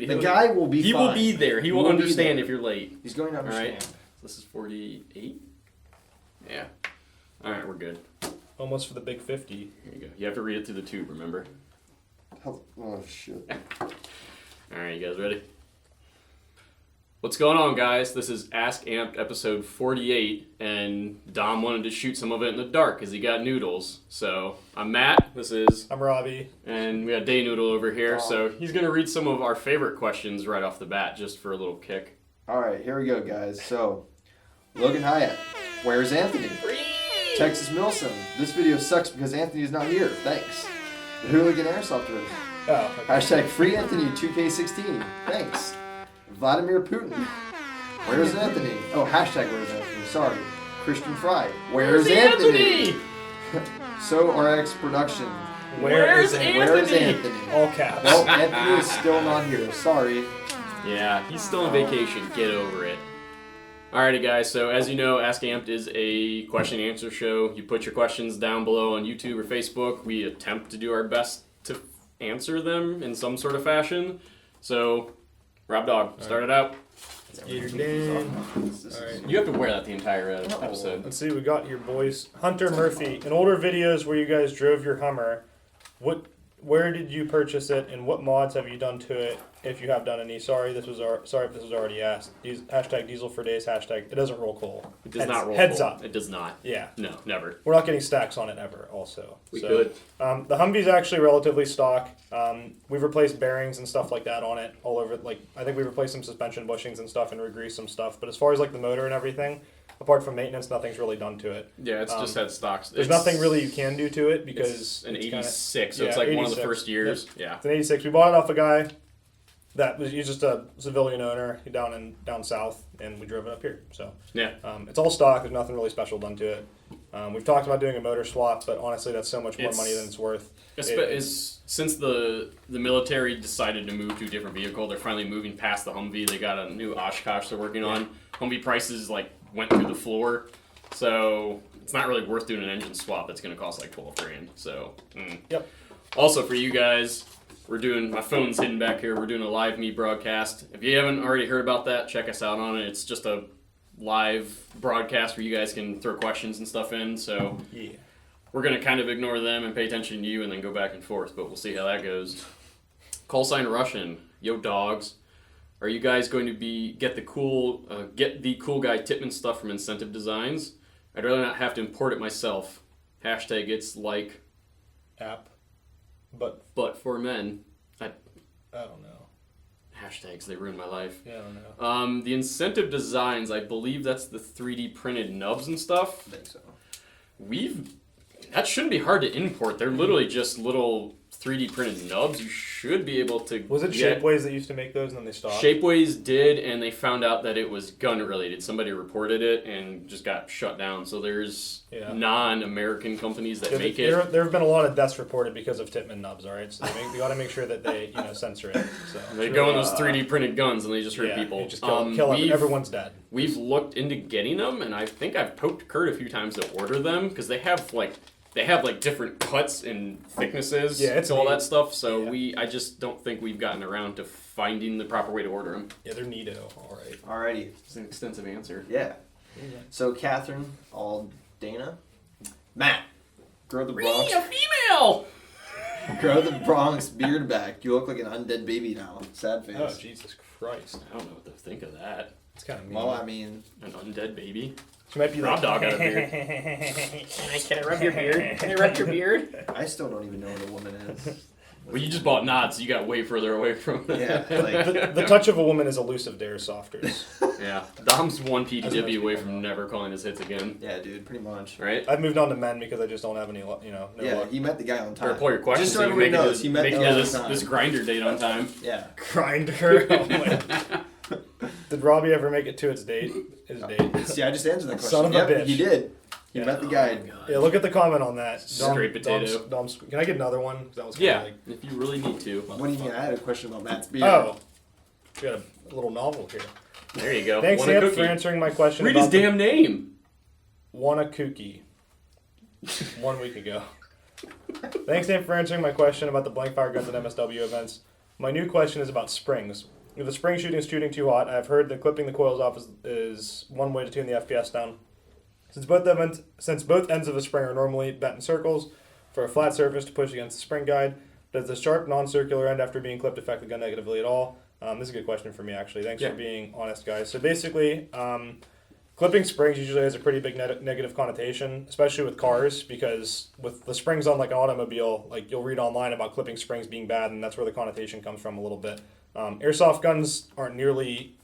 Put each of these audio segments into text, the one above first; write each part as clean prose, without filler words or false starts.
The guy will be He fine. will be there. He will understand if you're late. He's going to understand. All right. This is 48? Yeah. All right, we're good. Almost for the big 50. Here you go. You have to read it through the tube, remember? Oh, shit. All right, you guys ready? What's going on, guys? This is Ask Amped episode 48, and Dom wanted to shoot some of it in the dark because he got noodles. So, I'm Matt, I'm Robbie. and we got Day Noodle over here. Oh. So, he's going to read some of our favorite questions right off the bat, just for a little kick. All right, here we go, guys. So, Logan Hyatt, where's Anthony? Texas Milsim, this video sucks because Anthony's not here. Thanks. The Hooligan Airsoft room. Oh, okay. Hashtag free Anthony 2K16. Thanks. Vladimir Putin. Where's Anthony? Oh, hashtag where's Anthony. Sorry. Christian Fry. Where's Anthony? So RX Production. Where's Where's Anthony? All caps. Well, Anthony is still not here. Sorry. Yeah, he's still on vacation. Get over it. Alrighty, guys. So, as you know, Ask Amped is a question and answer show. You put your questions down below on YouTube or Facebook. We attempt to do our best to answer them in some sort of fashion. So, Rob Dawg, start it out. You're down. Alright. You have to wear that the entire episode. Let's see, we got your boys. Hunter Murphy. In older videos where you guys drove your Hummer, where did you purchase it, and what mods have you done to it, if you have done any? Sorry if this was already asked. Hashtag diesel for days. Hashtag it doesn't roll coal. It does not roll. Heads full. up. It does not. Yeah. No, never. We're not getting stacks on it ever. Also, We could. The Humvee's actually relatively stock. We've replaced bearings and stuff like that on it all over. Like I think we replaced some suspension bushings and stuff and re-greased some stuff. But as far as like the motor and everything, apart from maintenance, nothing's really done to it. Yeah, it's just had stocks. There's nothing really you can do to it because it's an it's 86, so yeah, it's like one of 86. the first years. Yep. Yeah. It's an 86. We bought it off a guy that was just a civilian owner down south, and we drove it up here. So Yeah. it's all stock. There's nothing really special done to it. We've talked about doing a motor swap, but honestly, that's so much more money than it's worth. Since the military decided to move to a different vehicle, they're finally moving past the Humvee. They got a new Oshkosh they're working on. Humvee prices like went through the floor, so it's not really worth doing an engine swap. It's going to cost like $12,000. So Yep. Also for you guys, my phone's hidden back here. We're doing a live me broadcast. If you haven't already heard about that, check us out on it. It's just a live broadcast where you guys can throw questions and stuff in. So Yeah. we're going to kind of ignore them and pay attention to you and then go back and forth, but we'll see how that goes. Call sign Russian. Yo, dogs. Are you guys going to get the cool guy Tipman stuff from Incentive Designs? I'd rather not have to import it myself. Hashtag it's like App, but for men. I don't know. Hashtags, they ruin my life. Yeah, I don't know. The Incentive Designs, I believe that's the 3D printed nubs and stuff. I think so. That shouldn't be hard to import. They're literally just little 3D printed nubs. You should be able to. Was it Shapeways that used to make those and then they stopped? Shapeways did, and they found out that it was gun related. Somebody reported it and just got shut down. So there's non-American companies that make it. There have been a lot of deaths reported because of Tipman nubs. All right, so they got to make sure that they censor it. So They go in those 3D printed guns and they just hurt people. Just kill everyone's dead. We've looked into getting them, and I think I've poked Kurt a few times to order them because they have different cuts and thicknesses to all that stuff. So I just don't think we've gotten around to finding the proper way to order them. Yeah, they're neato. All right. Alrighty. It's an extensive answer. Yeah. So Catherine, Dana, Matt, grow the Bronx. A female. Grow the Bronx beard back. You look like an undead baby now. Sad face. Oh Jesus Christ! I don't know what to think of that. It's kind of mean. Well, I mean, An undead baby. She might be Rob Dawg got a beard. Can I rub your beard? Can I rub your beard? I still don't even know what a woman is. Well, you just bought Nods, so you got way further away from it. Yeah, like the touch of a woman is elusive to airsofters. Yeah. Dom's one PTW away from never calling his hits again. yeah, dude, pretty much. Right? I've moved on to men because I just don't have any, no Yeah, luck. he met the guy on time. Better pull your questions Just so so you can everybody make it knows, he met the guy on this time. grinder date on time. Yeah. Grinder. Oh my. Did Robbie ever make it to his date? His date. See, I just answered that question. Son of a bitch. He did. He met the guy. Yeah, look at the comment on that. Straight potato. Can I get another one? That was Yeah, if you really need to. What do you mean? I had a question about Matt's beard. Oh, we got a little novel here. There you go. Thanks, Want a Amp, cookie? for answering my question. Read his about the damn name. Want a cookie. 1 week ago. Thanks, Amp, for answering my question about the blank fire guns at MSW events. My new question is about springs. If the spring shooting is shooting too hot, I've heard that clipping the coils off is one way to tune the FPS down. Since both ends of a spring are normally bent in circles for a flat surface to push against the spring guide, does the sharp non-circular end after being clipped affect the gun negatively at all? This is a good question for me, actually. Thanks for being honest, guys. So basically, clipping springs usually has a pretty big negative connotation, especially with cars, because with the springs on like an automobile, like you'll read online about clipping springs being bad, and that's where the connotation comes from a little bit. Airsoft guns aren't nearly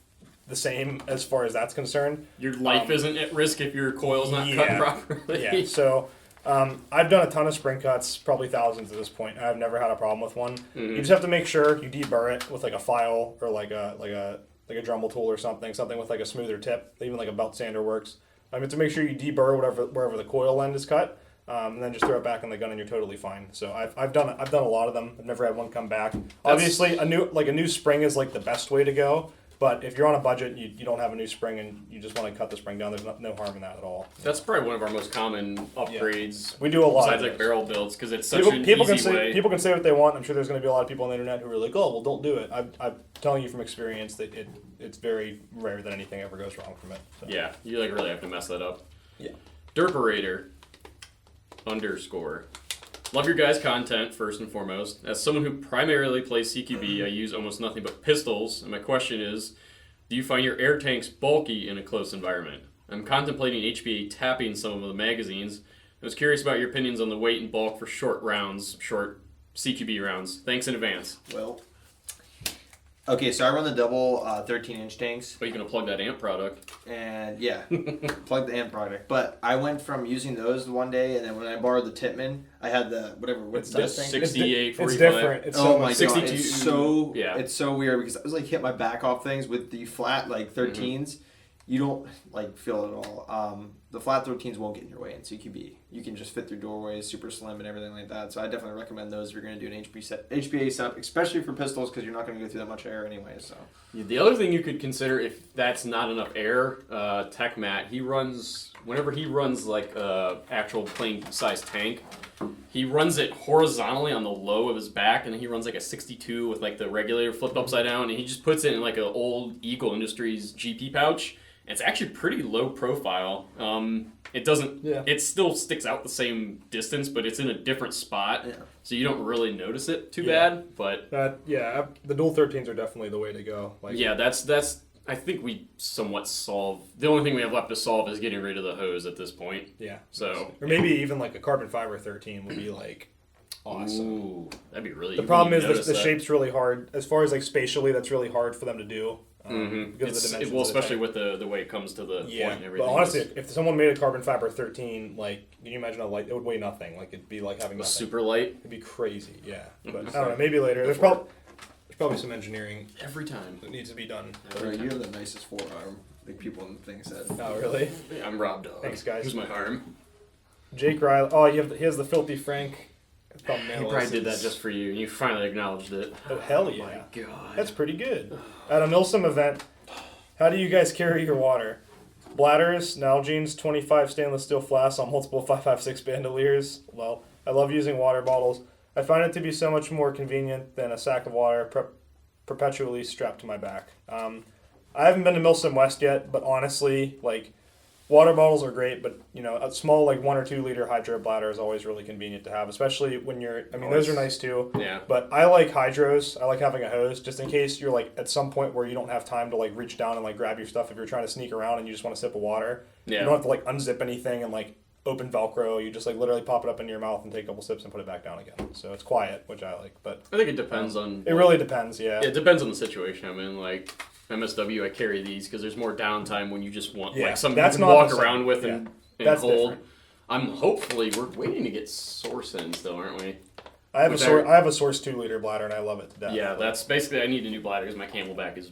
the same as far as that's concerned. Your life isn't at risk if your coil's not cut properly. Yeah, so I've done a ton of spring cuts, probably thousands at this point. I've never had a problem with one. Mm-hmm. You just have to make sure you deburr it with like a file or like a Dremel tool or something with like a smoother tip. Even like a belt sander works. You have to make sure you deburr wherever the coil end is cut, and then just throw it back in the gun and you're totally fine. So I've done a lot of them. I've never had one come back. Obviously, a new spring is like the best way to go. But if you're on a budget, you don't have a new spring and you just want to cut the spring down, there's no harm in that at all. That's probably one of our most common upgrades. Yeah. We do a lot besides like barrel builds because it's such an easy way. People can say what they want. I'm sure there's going to be a lot of people on the internet who are like, oh, well, don't do it. I'm telling you from experience that it's very rare that anything ever goes wrong from it. So. Yeah, you like really have to mess that up. Yeah. Derperator _ Love your guys' content, first and foremost. As someone who primarily plays CQB, I use almost nothing but pistols, and my question is, do you find your air tanks bulky in a close environment? I'm contemplating HPA tapping some of the magazines. I was curious about your opinions on the weight and bulk for short CQB rounds. Thanks in advance. Well, okay, so I run the double 13-inch tanks. But you're going to plug that amp product. And yeah, plug the amp product. But I went from using those one day, and then when I borrowed the Titman, I had the what's that thing? 68, 45. It's different. It's oh my 62. God, it's so weird because I was like hit my back off things with the flat like 13s. Mm-hmm. You don't like feel it at all. The flat 13s won't get in your way in CQB. You can just fit through doorways, super slim and everything like that. So I definitely recommend those if you're going to do an HPA setup, especially for pistols because you're not going to go through that much air anyway. So the other thing you could consider if that's not enough air, Tech Matt, whenever he runs like actual plane size tank, he runs it horizontally on the low of his back, and then he runs like a 62 with like the regulator flipped upside down, and he just puts it in like an old Eagle Industries GP pouch. It's actually pretty low profile. It still sticks out the same distance, but it's in a different spot, so you don't really notice it too bad. But the dual 13s are definitely the way to go. That's. I think we somewhat solve. The only thing we have left to solve is getting rid of the hose at this point. Yeah. So or maybe even like a carbon fiber 13 would be like awesome. Ooh, that'd be really. The problem is the shape's really hard. As far as like spatially, that's really hard for them to do. Because of the dimensions especially with the way it comes to the point and everything. But honestly, if someone made a carbon fiber 13, like, can you imagine it would weigh nothing? Like, it'd be like having nothing. Super light? It'd be crazy, yeah. But I don't know, maybe later. There's probably some engineering every time that needs to be done. You have the nicest forearm, like people in the thing said. Oh, really? Yeah, I'm Rob Dawg. Thanks, guys. Here's my arm. Jake Riley. Oh, he has the Filthy Frank thumbnail. He probably did that just for you, and you finally acknowledged it. Oh, hell yeah. Oh my God. That's pretty good. At a milsim event, how do you guys carry your water? Bladders, Nalgene's 25 stainless steel flasks on multiple 5.56 bandoliers. Well, I love using water bottles. I find it to be so much more convenient than a sack of water perpetually strapped to my back. I haven't been to Milsim West yet, but honestly, like, water bottles are great, but a small 1 or 2 liter hydro bladder is always really convenient to have, especially when those are nice too. Yeah. But I like hydros. I like having a hose just in case you're at some point where you don't have time to reach down and grab your stuff if you're trying to sneak around and you just want a sip of water. Yeah. You don't have to unzip anything and open Velcro. You just literally pop it up into your mouth and take a couple sips and put it back down again. So it's quiet, which I like. But I think it depends on. It really depends. Yeah. It depends on the situation I'm in. MSW, I carry these because there's more downtime when you just want something you can walk around with and hold. Different. We're waiting to get Source in still, aren't we? I have a Source 2 liter bladder and I love it to death. Yeah, that's basically I need a new bladder because my Camelback is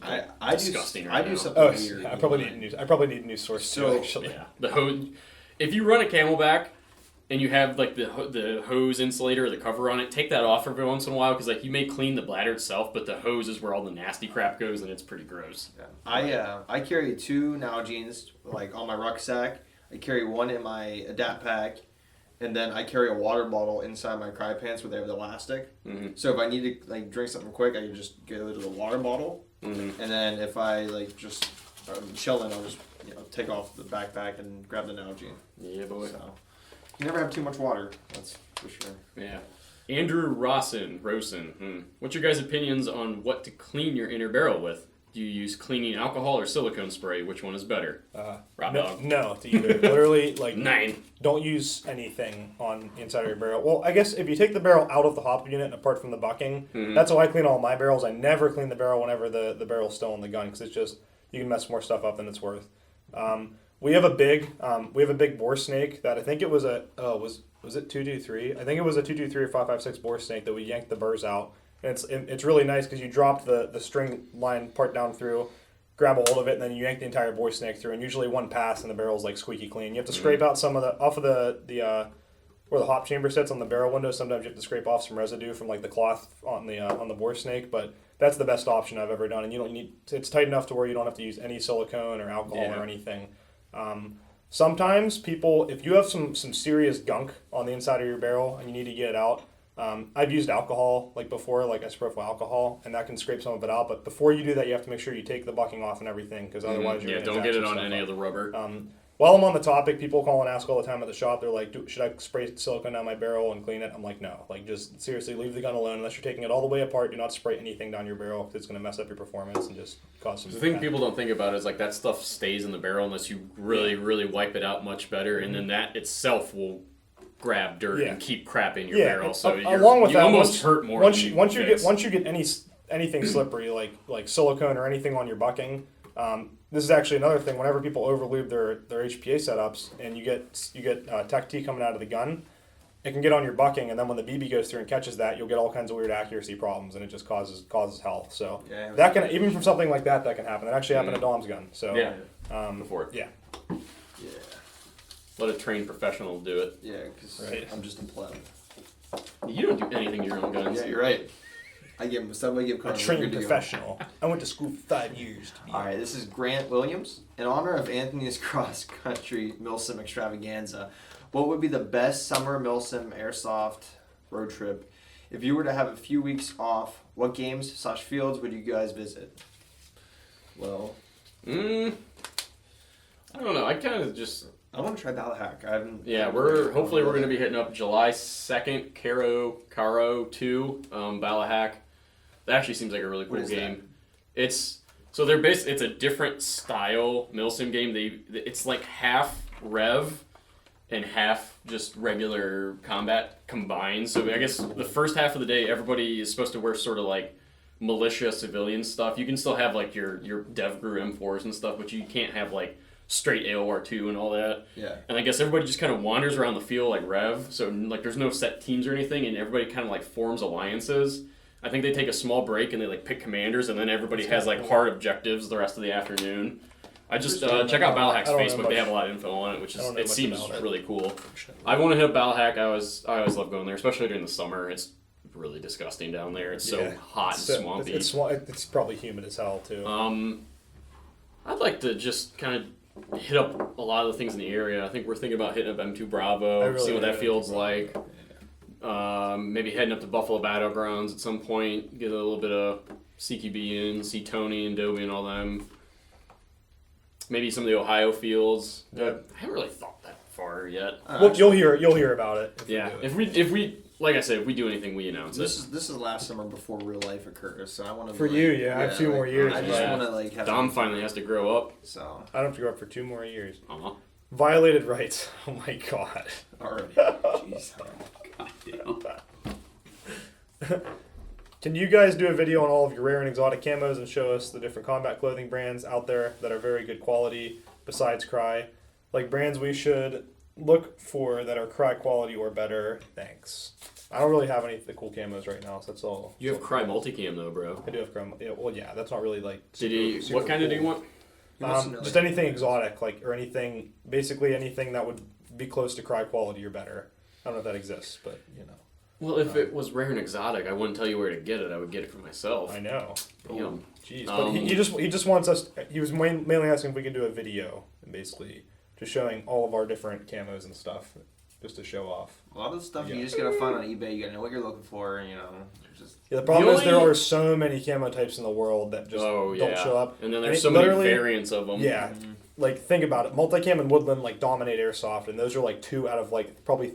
disgusting right now. I do something weird. I probably need a new Source 2 actually. Yeah, the hose. If you run a Camelback and you have the hose insulator or the cover on it, take that off every once in a while because you may clean the bladder itself, but the hose is where all the nasty crap goes and it's pretty gross. Yeah. I carry 2 Nalgene's on my rucksack. I carry 1 in my adapt pack, and then I carry a water bottle inside my cry pants where they have the elastic. Mm-hmm. So if I need to drink something quick, I can just go to the water bottle Mm-hmm. And then if I like just chilling, I'll just take off the backpack and grab the Nalgene. Yeah, boy. So you never have too much water. That's for sure. Yeah. Andrew Rosen. What's your guys' opinions on what to clean your inner barrel with? Do you use cleaning alcohol or silicone spray? Which one is better? Rob Dawg. No, to either. Literally, like 9. Don't use anything on the inside of your barrel. Well, I guess if you take the barrel out of the hop unit and apart from the bucking, that's how I clean all my barrels. I never clean the barrel whenever the barrel's still in the gun because it's just you can mess more stuff up than it's worth. We have a big boar snake that I think it was was it 223? I think it was a 223 or 556 boar snake that we yanked the burrs out. And it's really nice because you drop the string line part down through, grab a hold of it, and then you yank the entire boar snake through. And usually one pass and the barrel's like squeaky clean. You have to scrape out some of off of the where the hop chamber sits on the barrel window. Sometimes you have to scrape off some residue from like the cloth on the boar snake, but that's the best option I've ever done. And you don't need it's tight enough to where you don't have to use any silicone or alcohol or anything. Sometimes people, if you have some serious gunk on the inside of your barrel and you need to get it out. I've used alcohol before, isopropyl alcohol, and that can scrape some of it out. But before you do that, you have to make sure you take the bucking off and everything, because otherwise you're don't get it on any of the rubber. While I'm on the topic, people call and ask all the time at the shop. They're like, "Should I spray silicone down my barrel and clean it?" I'm like, "No. Just seriously, leave the gun alone. Unless you're taking it all the way apart, do not spray anything down your barrel because it's going to mess up your performance and just cause some." The thing people don't think about is that stuff stays in the barrel unless you really, really wipe it out much better, and then that itself will grab dirt and keep crap in your barrel, so along with you that, almost hurt more. Once you get anything slippery like silicone or anything on your bucking, this is actually another thing. Whenever people overlube their HPA setups and you get Tech T coming out of the gun, it can get on your bucking, and then when the BB goes through and catches that, you'll get all kinds of weird accuracy problems, and it just causes hell. So that can even from something like that can happen. It actually happened to Dom's gun. So before. Yeah. Let a trained professional do it. Yeah, because I'm just a pleb. You don't do anything to your own guns. Yeah, you're right. I give a trained professional. I went to school for 5 years. All right, this is Grant Williams. In honor of Anthony's cross-country milsim extravaganza, what would be the best summer milsim airsoft road trip? If you were to have a few weeks off, what games/fields would you guys visit? Well, I don't know. I kind of just. I want to try Ballahack. Hopefully we're going to be hitting up July 2nd, Caro 2, Ballahack. That actually seems like a really cool game. It's a different style milsim game. It's like half rev and half just regular combat combined. So I guess the first half of the day, everybody is supposed to wear sort of like militia civilian stuff. You can still have like your DevGru M4s and stuff, but you can't have like straight AOR2 and all that. Yeah. And I guess everybody just kind of wanders around the field like Rev. So there's no set teams or anything, and everybody kind of forms alliances. I think they take a small break and they pick commanders, and then everybody has hard objectives the rest of the afternoon. I just check out Ballahack's Facebook. They have a lot of info on it, which seems really cool. I want to hit Ballahack. I always love going there, especially during the summer. It's really disgusting down there. It's so hot and swampy. It's probably humid as hell too. I'd like to just kind of hit up a lot of the things in the area. I think we're thinking about hitting up M2 Bravo, see what that field's like. Maybe heading up to Buffalo Battlegrounds at some point, get a little bit of CQB in, see Tony and Dobie and all them. Maybe some of the Ohio fields. I haven't really thought that far yet. Well, you'll hear about it. If we like I said, if we do anything, we announce this it. This is last summer before real life occurs, so I want to. For you, I have 2 more years. I just want to have. Dom finally has to grow up, so I don't have to grow up for 2 more years. Violated rights. Oh my god. Already. Jeez. Can you guys do a video on all of your rare and exotic camos and show us the different combat clothing brands out there that are very good quality besides Cry? Like brands we should look for that are Cry quality or better. Thanks. I don't really have any of the cool camos right now, so that's all. You have Cry multicam though, bro. I do have Cry. That's not really like. Super what kind cool. do you want? Just anything exotic, or basically anything that would be close to Cry quality or better. I don't know if that exists, but Well, if it was rare and exotic, I wouldn't tell you where to get it. I would get it for myself. I know. Damn. Jeez. But he just wants us. He was mainly asking if we could do a video, and basically just showing all of our different camos and stuff. just to show off. A lot of the stuff Yeah. you just gotta find on eBay. You gotta know what you're looking for. Just Yeah, the problem is there only- are so many camo types in the world that just don't show up. And then there's so many literally- variants of them. Yeah. Like, think about it. Multicam and Woodland, like, dominate Airsoft, and those are, like, 2 out of, like, probably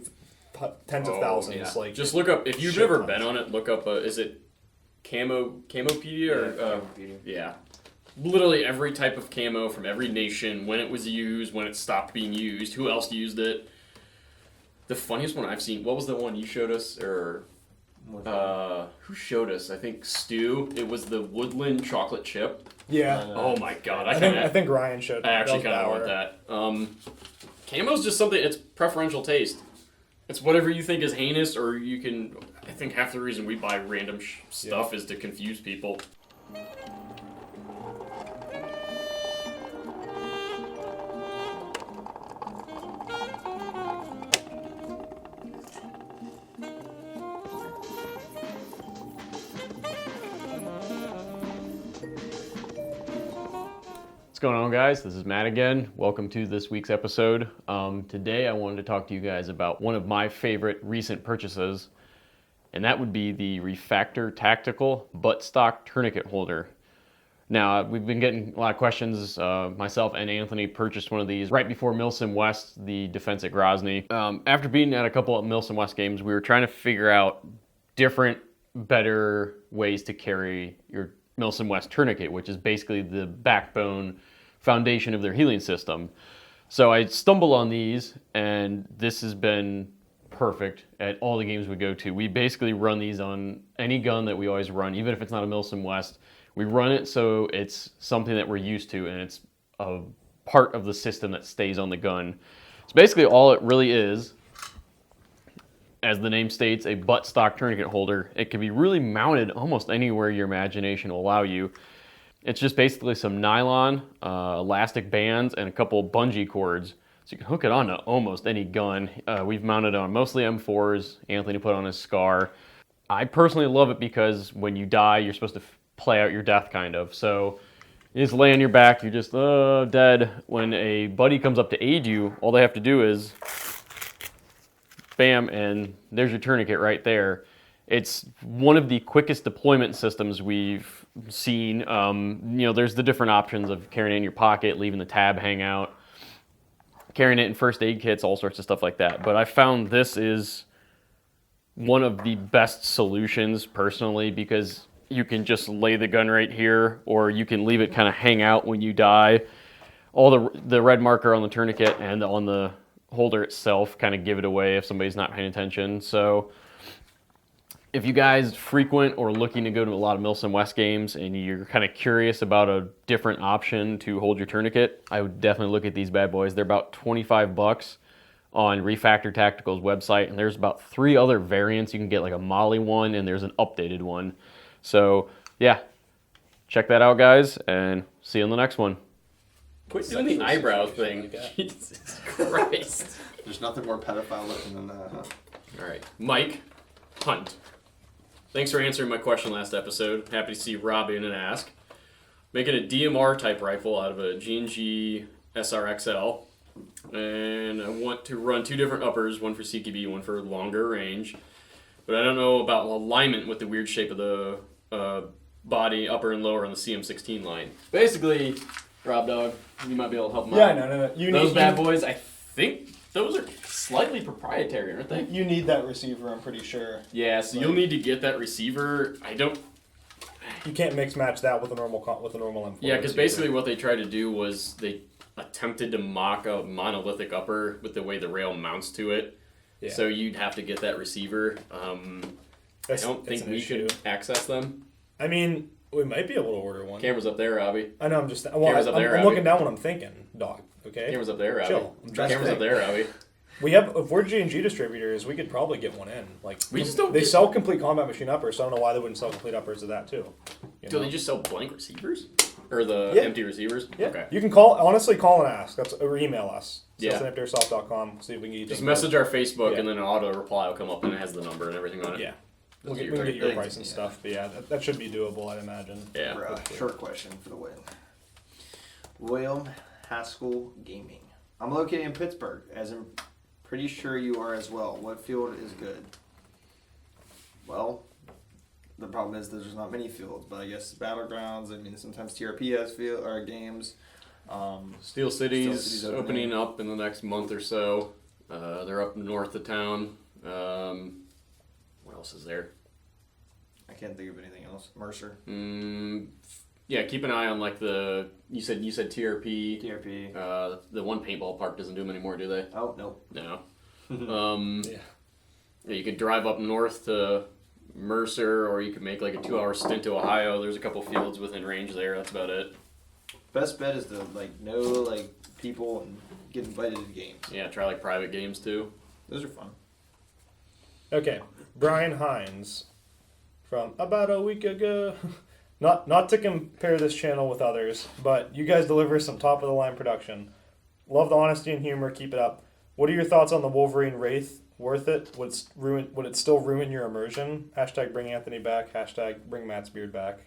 tens of thousands. Yeah. Like, Just look up, if you've shit never tons. been on it, look up, is it Camopedia? Or, Camopedia. yeah. Literally every type of camo from every nation, when it was used, when it stopped being used, who else used it. The funniest one I've seen, what was the one you showed us? Or who showed us? I think Stu. It was the Woodland chocolate chip. yeah. Oh my god, I think Ryan showed I actually that was kind of Bauer. want that. Camo's just something, it's preferential taste. It's whatever you think is heinous, or you can. I think half the reason we buy random stuff is to confuse people. What's going on, guys? This is Matt again. Welcome to this week's episode. Today I wanted to talk to you guys about one of my favorite recent purchases, and that would be the Refactor Tactical Buttstock Tourniquet Holder. Now, we've been getting a lot of questions. Myself and Anthony purchased one of these right before Milsim West, the defense at Grozny. After being at a couple of Milsim West games, we were trying to figure out different, better ways to carry your Milsim West tourniquet, which is basically the backbone foundation of their healing system. So I stumbled on these, and this has been perfect at all the games we go to. We basically run these on any gun that we always run, even if it's not a Milsim West. We run it so it's something that we're used to, and it's a part of the system that stays on the gun. It's basically all it really is. As the name states, a buttstock tourniquet holder. It can be really mounted almost anywhere your imagination will allow you. It's just basically some nylon, elastic bands, and a couple bungee cords. So you can hook it onto almost any gun. We've mounted it on mostly M4s. Anthony put on his Scar. I personally love it because when you die, you're supposed to play out your death, kind of. So you just lay on your back, you're just dead. When a buddy comes up to aid you, all they have to do is bam, and there's your tourniquet right there. It's one of the quickest deployment systems we've seen. There's the different options of carrying it in your pocket, leaving the tab hang out, carrying it in first aid kits, all sorts of stuff like that. But I found this is one of the best solutions personally, because you can just lay the gun right here, or you can leave it kind of hang out when you die. All the red marker on the tourniquet and on the holder itself kind of give it away if somebody's not paying attention. So if you guys frequent or looking to go to a lot of Milsim West games and you're kind of curious about a different option to hold your tourniquet, I would definitely look at these bad boys. They're about $25 on Refactor Tactical's website, and there's about 3 other variants. You can get like a Molly one, and there's an updated one. So yeah, check that out, guys, and see you on the next one. Quit doing the eyebrow thing. Jesus Christ. There's nothing more pedophile looking than that, huh? All right, Mike Hunt. Thanks for answering my question last episode. Happy to see Rob in and ask. Making a DMR type rifle out of a G&G SRXL. And I want to run 2 different uppers, one for CQB, one for longer range. But I don't know about alignment with the weird shape of the body, upper and lower on the CM16 line. Basically, Rob Dawg, you might be able to help them out. No. Those bad boys, I think those are slightly proprietary, aren't they? You need that receiver, I'm pretty sure. Yeah, so you'll need to get that receiver. You can't mix match that with a normal M4. Yeah, because basically what they tried to do was they attempted to mock a monolithic upper with the way the rail mounts to it. Yeah. So you'd have to get that receiver. I don't think we should access them. I mean, we might be able to order one. Camera's up there, Robbie. I know, I'm looking down when I'm thinking, dog. Okay. Camera's up there, Robbie. Chill. Camera's up there, Robbie. If we're G&G distributors, we could probably get one in. Like, we just don't. They sell complete combat machine uppers, so I don't know why they wouldn't sell complete uppers of that too. Do they just sell blank receivers, or the empty receivers? Yeah. Okay. You can call and ask. Or email us. Yeah. ampedairsoft.com. See if we can get you. Just message our Facebook, and then an auto reply will come up, and it has the number and everything on it. Yeah. We can get your price and stuff, but yeah, that should be doable, I'd imagine. Yeah. Short question for the William. William Haskell Gaming. I'm located in Pittsburgh, as in Pretty sure you are as well. What field is good? Well, the problem is there's not many fields, but I guess battlegrounds. I mean, sometimes TRP has field or games. Steel City's City's opening up in the next month or so. They're up north of town. What else is there? I can't think of anything else. Mercer. Yeah, keep an eye on like you said TRP. TRP. The one paintball park doesn't do them anymore, do they? Oh, nope. No. Yeah. Yeah, you could drive up north to Mercer, or you could make like a 2-hour stint to Ohio. There's a couple fields within range there. That's about it. Best bet is to know people and get invited to games. Yeah, try like private games too. Those are fun. Okay, Brian Hines from about a week ago. Not to compare this channel with others, but you guys deliver some top of the line production. Love the honesty and humor. Keep it up. What are your thoughts on the Wolverine Wraith? Worth it? Would it still ruin your immersion? # bring Anthony back. # bring Matt's beard back.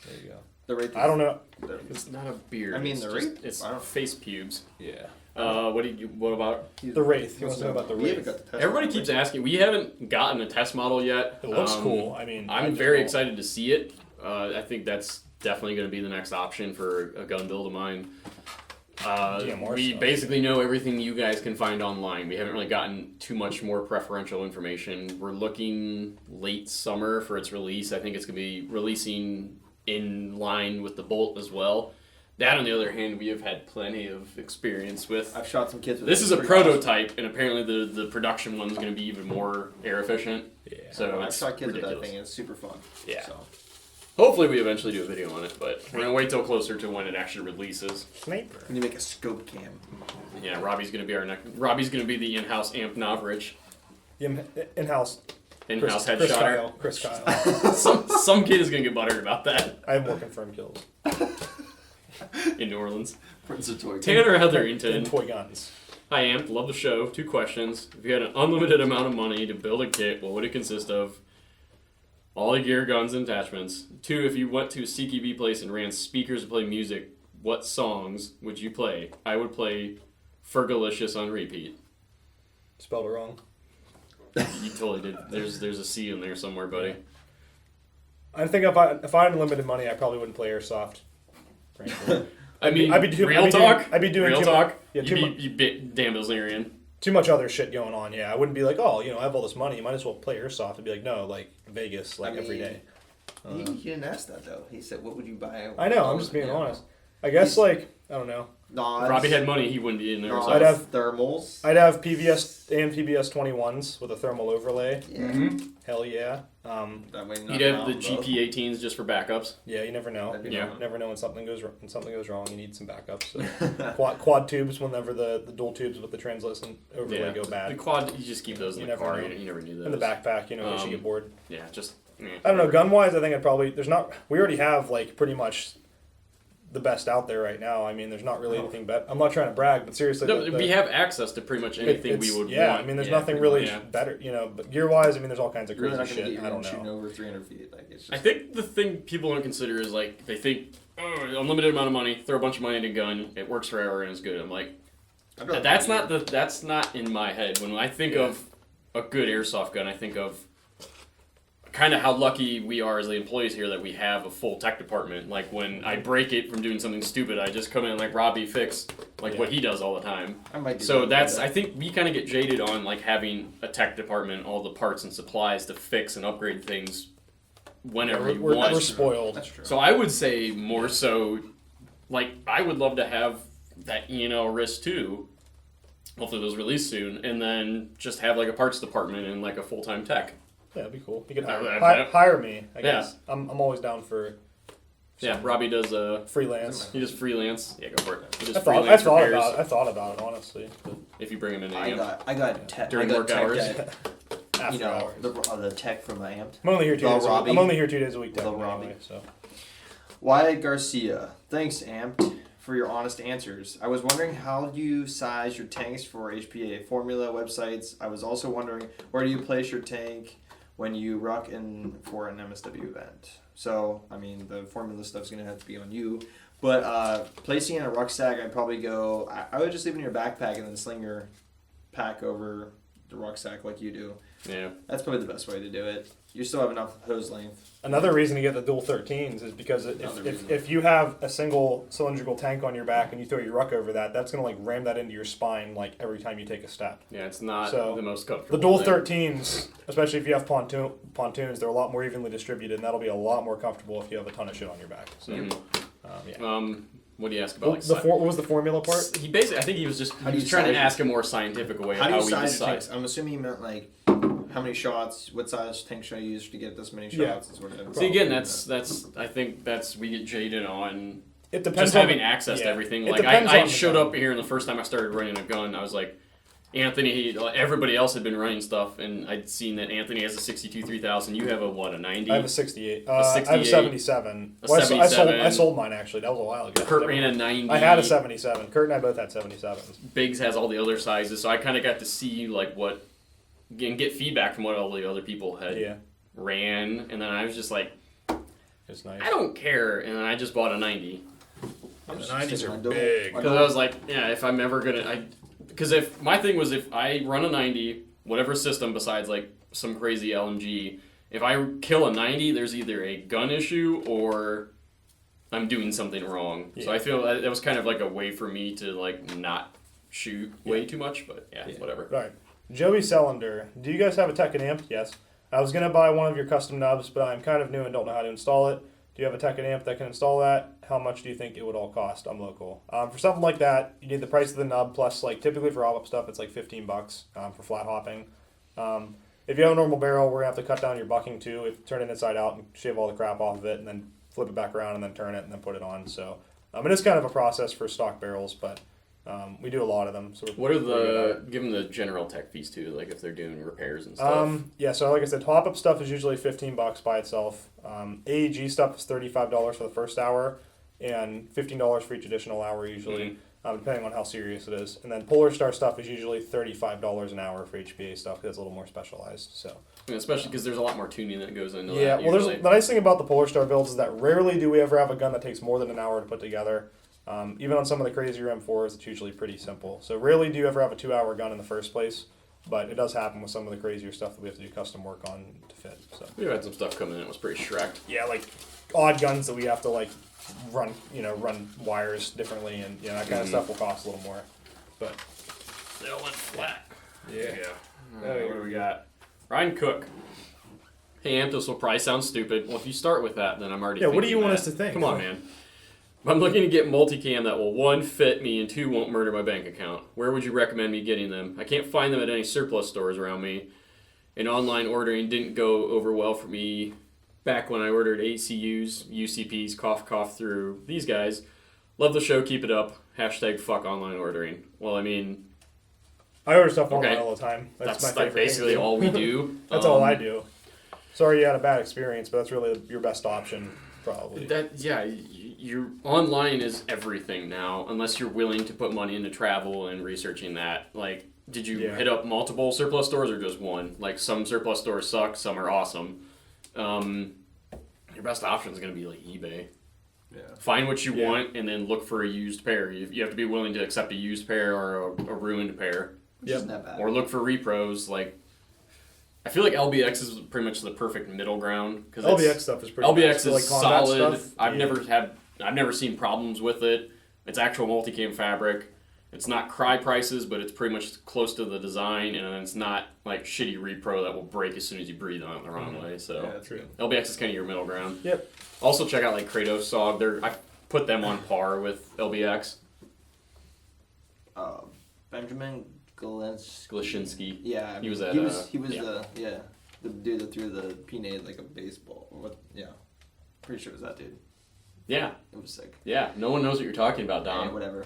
There you go. The Wraith. I don't know. It's not a beard. I mean, it's the just- Wraith? It's I don't- face pubes. Yeah. What about? The Wraith. He wants to know about the We haven't Wraith. got the test Everybody on keeps Wraith. asking. We haven't gotten a test model yet. It looks cool. I mean, I'm very excited to see it. I think that's definitely going to be the next option for a gun build of mine. DMR We stuff. basically know everything you guys can find online. We haven't really gotten too much more preferential information. We're looking late summer for its release. I think it's going to be releasing in line with the Bolt as well. That, on the other hand, we have had plenty of experience with. I've shot some kids with This it. is a It's pretty prototype, and apparently the production one's going to be even more air efficient. Yeah. So awesome. I've it's shot kids ridiculous. with that thing. And it's super fun. Yeah. So. Hopefully, we eventually do a video on it, but we're gonna wait till closer to when it actually releases. Sniper. When you make a scope cam. Yeah, Robbie's gonna be Robbie's gonna be the in-house amp novrich, In-house. in-house Chris headshotter. Kyle. Chris Kyle. Some kid is gonna get buttered about that I have more confirmed kills. in New Orleans. Prince of Toy. Tanner And Hetherington. toy guns. Hi, Amp. Love the show. 2 questions. If you had an unlimited amount of money to build a kit, what would it consist of? All the gear, guns, and attachments. 2, if you went to a CQB place and ran speakers to play music, what songs would you play? I would play Fergalicious on repeat. Spelled it wrong. You totally did. There's a C in there somewhere, buddy. I think if I had unlimited money, I probably wouldn't play Airsoft. Frankly. I'd be doing real real talk. too talk. much. Yeah, you bit damn Bilzerian. Too much other shit going on. Yeah, I wouldn't be like, oh, I have all this money. You might as well play Airsoft. I'd be like, no, like Vegas, every day. He didn't ask that though. He said, "What would you buy?" I know. I'm just being honest. I guess I don't know. Nods. If Robbie had money, he wouldn't be in there. Nods, So. I'd have- thermals. I'd have PBS and PBS 21s with a thermal overlay. Yeah. Hell yeah. That way You'd have the GP18s just for backups. Yeah, you never know. That'd be Yeah. fun. Never know when something goes wrong. You need some backups. So. quad tubes whenever the dual tubes with the translucent overlay go The bad. quad, you just keep those in You the never car. know. You never need those. In the backpack, in case you get bored. Yeah, just. I don't know. Gun wise, I think I'd probably. We already have pretty much the best out there right now. I mean, there's not really anything better. I'm not trying to brag, but seriously, No, we have access to pretty much anything we would yeah, want. I mean, there's Yeah, nothing pretty really much. better, But gear wise, I mean, there's all kinds of You're really crazy not gonna shit. get I your don't shooting know. over 300 feet. It's just. I think the thing people don't consider is they think, oh, unlimited amount of money, throw a bunch of money in a gun, it works forever and it's good. I'm like, I'd rather that's play not in my head. When I think of a good airsoft gun, I think of kind of how lucky we are as the employees here that we have a full tech department. Like when I break it from doing something stupid, I just come in like Robbie fix what he does all the time. I might do So that. I think we kind of get jaded on having a tech department, all the parts and supplies to fix and upgrade things whenever you We're want. spoiled. That's true. So I would say more so, I would love to have that wrist too. Hopefully those release soon, and then just have a parts department and a full-time tech. Yeah, that'd be cool. You could Yeah. hire me, I guess. I'm always down for Yeah, Robbie does freelance. he does freelance. Yeah, go for it. He does I freelance thought repairs about it honestly. But if you bring him in. I got tech. During I got work tech hours. that, after hours. the tech from the amped. I'm only here 2 The days. Robbie. I'm only here 2 days a week. The technically, Robbie. anyway, so. Wyatt Garcia, thanks Amped for your honest answers. I was wondering how do you size your tanks for HPA formula websites. I was also wondering where do you place your tank when you ruck in for an MSW event. So I mean the formula stuff's gonna have to be on you. But placing in a rucksack, I'd probably go. I would just leave it in your backpack and then sling your pack over the rucksack like you do. Yeah. That's probably the best way to do it. You still have enough hose length. Another reason to get the dual 13s is because if you have a single cylindrical tank on your back and you throw your ruck over that, that's going to like ram that into your spine like every time you take a step. Yeah, it's not So, the most comfortable. The dual thing. 13s, especially if you have pontoons, they're a lot more evenly distributed, and that'll be a lot more comfortable if you have a ton of shit on your back. So, yeah. What do you ask about? What was the formula part? He basically, I think he was just How do you trying to size ask a more scientific way How of do how you we size your decide. tanks? I'm assuming you meant like how many shots, what size tank should I use to get this many shots? Yeah. And sort of See, again, that's I think that's we get jaded on It depends just on having access to everything. It Like depends I on the showed gun. up here and the first time I started running a gun, I was like, Anthony, everybody else had been running stuff, and I'd seen that Anthony has a 62 3000. You have a 90? I have a 68. A I have 68. a 77. A Well, 77. I sold mine actually. That was a while ago. Kurt ran a 90. I had a 77. Kurt and I both had 77s. Biggs has all the other sizes, so I kind of got to see like what and get feedback from what all the other people had ran, and then I was just like, It's nice. I don't care, and then I just bought a 90 The 90s are double- big. because I was like, yeah, if I'm ever gonna, because if my thing was if I run a 90, whatever system besides like some crazy LMG, if I kill a 90, there's either a gun issue or I'm doing something wrong. So I feel that was kind of like a way for me to like not shoot way too much, but whatever. Right. Joey Sellender, do you guys have a Tekken amp? Yes. I was going to buy one of your custom nubs, but I'm kind of new and don't know how to install it. Do you have a Tekken amp that can install that? How much do you think it would all cost? I'm local. For something like that, you need the price of the nub plus, like, typically for hop-up stuff, it's like $15 for flat hopping. If you have a normal barrel, we're going to have to cut down your bucking too, turn it inside out and shave all the crap off of it, and then flip it back around and then turn it and then put it on. So it is kind of a process for stock barrels, but we do a lot of them. So What are give them the general tech fees too, like if they're doing repairs and stuff? So like I said, hop-up stuff is usually $15 by itself. AEG stuff is $35 for the first hour and $15 for each additional hour usually, depending on how serious it is. And then Polar Star stuff is usually $35 an hour for HPA stuff because it's a little more specialized. So especially because there's a lot more tuning that goes into that. well, usually. the nice thing about the Polar Star builds is that rarely do we ever have a gun that takes more than an hour to put together. Even on some of the crazier M4s, it's usually pretty simple. So rarely do you ever have a 2-hour gun in the first place, but it does happen with some of the crazier stuff that we have to do custom work on to fit. So We've had some stuff come in that was pretty Shrek. yeah, like odd guns that we have to like run wires differently, and that kind of stuff will cost a little more. But They all went flat. yeah. What do we got? Ryan Cook. Hey, Amp, this will probably sound stupid. Well, if you start with that, then I'm already Yeah, what do you thinking want that. us to think? Come on, man. I'm looking to get multicam that will 1, fit me, and 2, won't murder my bank account. Where would you recommend me getting them? I can't find them at any surplus stores around me. And online ordering didn't go over well for me back when I ordered ACUs, UCPs, cough through these guys. Love the show, keep it up. # fuck online ordering. Well, I mean, I order stuff online all the time. That's my like favorite basically thing. all we do. That's all I do. Sorry you had a bad experience, but that's really your best option, probably. Your online is everything now, unless you're willing to put money into travel and researching that. Like, did you hit up multiple surplus stores or just one? Like, some surplus stores suck, some are awesome. Your best option is going to be like eBay. Yeah. Find what you want and then look for a used pair. You have to be willing to accept a used pair or a ruined pair. Which isn't that bad. Or look for repros. Like, I feel like LBX is pretty much the perfect middle ground. Cause LBX stuff is pretty LBX nice. is Like combat solid. stuff, I've never seen problems with it. It's actual multicam fabric. It's not cry prices, but it's pretty much close to the design, and it's not like shitty repro that will break as soon as you breathe on it the wrong way. So Yeah, that's true. LBX is kind of your middle ground. Yep. Also check out like Kratos Dawg. I put them on par with LBX. Benjamin Glashinsky. Yeah, He was at, the dude that threw the peanut like a baseball. Pretty sure it was that dude. Yeah. It was sick. Yeah. No one knows what you're talking about, Yeah, Dom. whatever.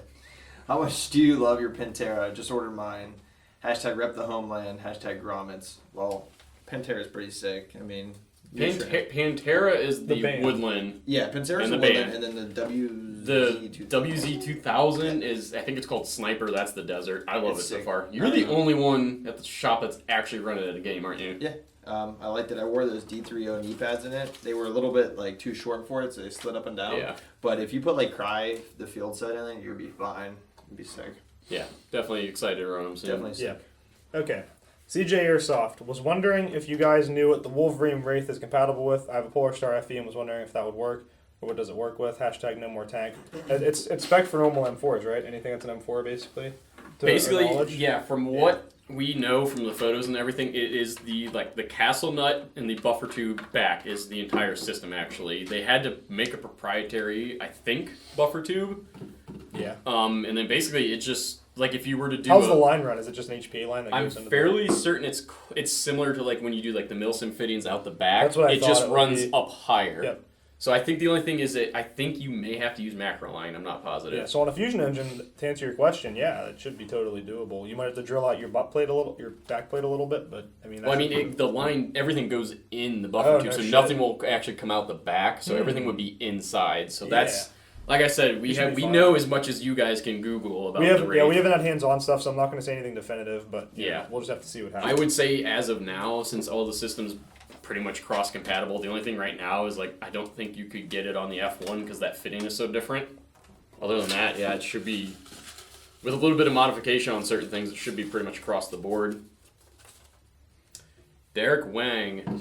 How much do you love your Pantera? Just ordered mine. # rep the homeland. # grommets. Well, Pantera is pretty sick. I mean, Pantera is the band. woodland. yeah, Pantera is And the the woodland, band. and then The WZ2000 is, I think it's called Sniper. That's the desert. I love It's it so sick. far. You're the only one at the shop that's actually running it at a game, aren't you? Yeah. I liked it. I wore those D30 knee pads in it. They were a little bit like too short for it, so they slid up and down. Yeah. But if you put like Cry, the field set in it, you'd be fine. It'd be sick. Yeah, definitely excited to run them soon. Definitely sick. Yeah. Okay. CJ Airsoft was wondering if you guys knew what the Wolverine Wraith is compatible with. I have a Polar Star FE and was wondering if that would work. Or what does it work with? Hashtag no more tank. It's spec for normal M4s, right? Anything that's an M4, basically? Basically, yeah, from what we know from the photos and everything, it is the castle nut and the buffer tube back is the entire system, actually. They had to make a proprietary, I think, buffer tube. Yeah. And then basically it just, like if you were to do How's the line run? Is it just an HPA line that I'm goes into fairly certain it's similar to like when you do like the milsim fittings out the back. That's what I it thought just it would runs be. up higher. Yep. So I think the only thing is that I think you may have to use macro line. I'm not positive. Yeah, so on a fusion engine, to answer your question, yeah, it should be totally doable. You might have to drill out your back plate a little bit, but I mean. The line, everything goes in the buffer tube, no so shit. nothing will actually come out the back. So everything would be inside. So that's, like I said, we should be fine. know as much as you guys can Google about we the Wraith. haven't had hands-on stuff, so I'm not going to say anything definitive, but we'll just have to see what happens. I would say as of now, since all the systems pretty much cross-compatible, the only thing right now is like I don't think you could get it on the F1 because that fitting is so different. Other than that, yeah, it should be, with a little bit of modification on certain things, it should be pretty much across the board. Derek Wang.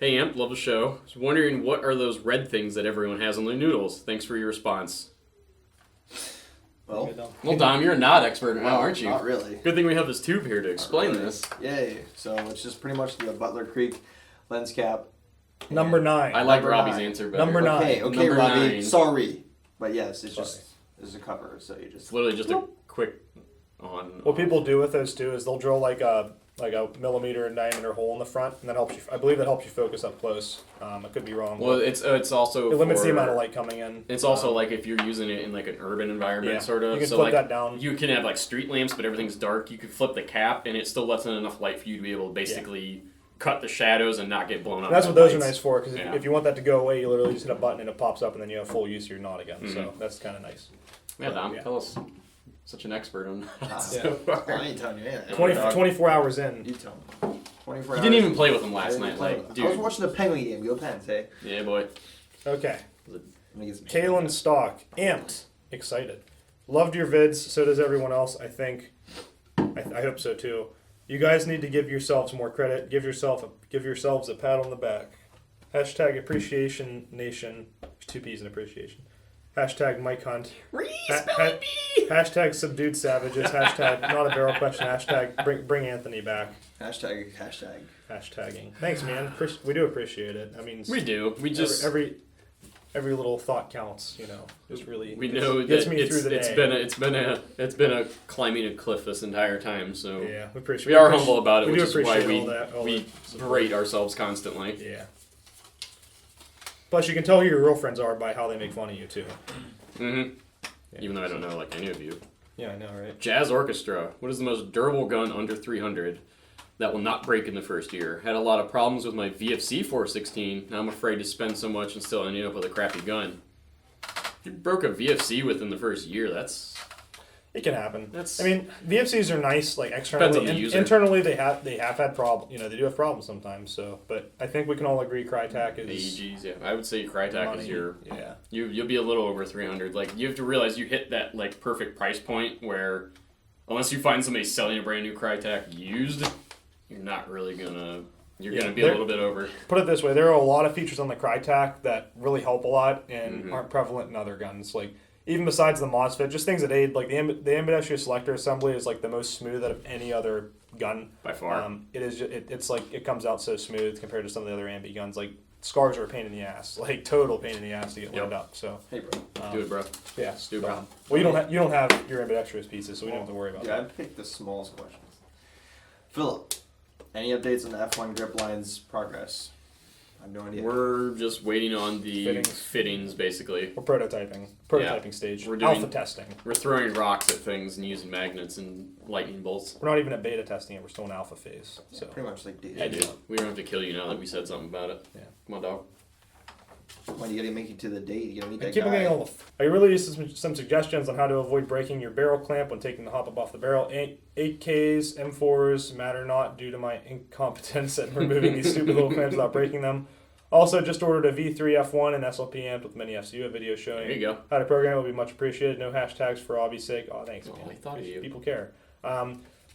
Hey Amp, love the show. I was wondering what are those red things that everyone has on their noodles? Thanks for your response. Well, Dom, you're a not expert now, aren't you? Not really. Good thing we have this tube here to explain this. Yay. So it's just pretty much the Butler Creek lens cap. Number 9. I like Number Robbie's 9. answer better. Number 9. Okay, Number Robbie. 9. Sorry. But yes, it's a cover, so you just... It's literally just a quick on. What people do with those too is they'll drill like a millimeter in diameter hole in the front, and that helps you. I believe that helps you focus up close. I could be wrong. Well, it's also it limits the for- amount of light coming in. It's also like if you're using it in like an urban environment, Yeah, sort of. you can so flip like that down. you can have like street lamps, but everything's dark. You could flip the cap, and it still lets in enough light for you to be able to basically cut the shadows and not get blown up. That's by what those lights. are nice for, because Yeah. if you want that to go away, you literally just hit a button and it pops up, and then you have full use of your knot again. So that's kind of nice. Yeah, Dom, Yeah. tell us. Such an expert on that Ah, so far. I ain't telling you anything. 24 hours in. You tell me. 24 You hours. didn't even play with them I last didn't night, play like, with them. I was dude. watching the Penguin game. Go Pens, hey. Yeah, boy. Okay. Let me get some Kalen Stock, amped, excited. Loved your vids. So does everyone else. I think. I hope so too. You guys need to give yourselves more credit. Give yourselves a pat on the back. Hashtag appreciation nation. There's 2 P's in appreciation. Hashtag Mike Hunt. Hashtag subdued savages. Hashtag not a barrel question. Hashtag bring Anthony back. Hashtag. Hashtagging. Thanks, man. We do appreciate it. I mean, We do. We just every little thought counts. You know, just really. we know gets that me through the day. it's been a climbing a cliff this entire time. So Yeah, we appreciate. we are humble about it, we which do is why appreciate all we that support. berate ourselves constantly. Yeah. Plus, you can tell who your real friends are by how they make fun of you too. Mm-hmm. Yeah. Even though I don't know like any of you. Yeah, I know, right? Jazz Orchestra. What is the most durable gun under 300 that will not break in the first year? Had a lot of problems with my VFC 416. Now I'm afraid to spend so much and still ending up with a crappy gun. If you broke a VFC within the first year, that's... It can happen. That's- I mean, VFCs are nice, like Depends on externally. the user. Internally, they have had problems. You know, they do have problems sometimes. So, but I think we can all agree Crytek is AEGs, yeah. I would say Crytek is money. your... Yeah. You'll be a little over 300. Like, you have to realize you hit that, like, perfect price point where unless you find somebody selling a brand new Crytek used, you're not really gonna... You're Yeah, gonna be a little bit over. Put it this way: there are a lot of features on the Crytek that really help a lot and Mhm. aren't prevalent in other guns. Like even besides the MOSFET, just things that aid. Like the ambidextrous selector assembly is like the most smooth out of any other gun. By far. It is. It's like it comes out so smooth compared to some of the other ambi guns. Like scars are a pain in the ass, like total pain in the ass to get lined up. So Hey, bro. Do it, bro. yeah, Do it, bro. well, you don't have your ambidextrous pieces, so we don't have to worry about Yeah, I that. picked the smallest questions. Philip, any updates on the F1 grip lines progress? I have no idea. We're just waiting on the Fittings. fittings, basically. We're prototyping stage. We're doing- alpha testing. We're throwing rocks at things and using magnets and lightning bolts. We're not even at beta testing it. We're still in alpha phase. So Pretty much like Yeah, dude. We don't have to kill you now that we said something about it. Yeah. Come on, dog. When you gotta make it to the date, you gotta meet I that keep on guy. getting all the. I really used some suggestions on how to avoid breaking your barrel clamp when taking the hop up off the barrel. 8Ks, M4s matter not due to my incompetence at removing these stupid little clamps without breaking them. Also, just ordered a V3 F1 and SLP amp with mini FCU. A video showing There you go. how to program it will be much appreciated. No hashtags for Obby's sake. Oh, thanks, Oh, man. I thought of you. People care.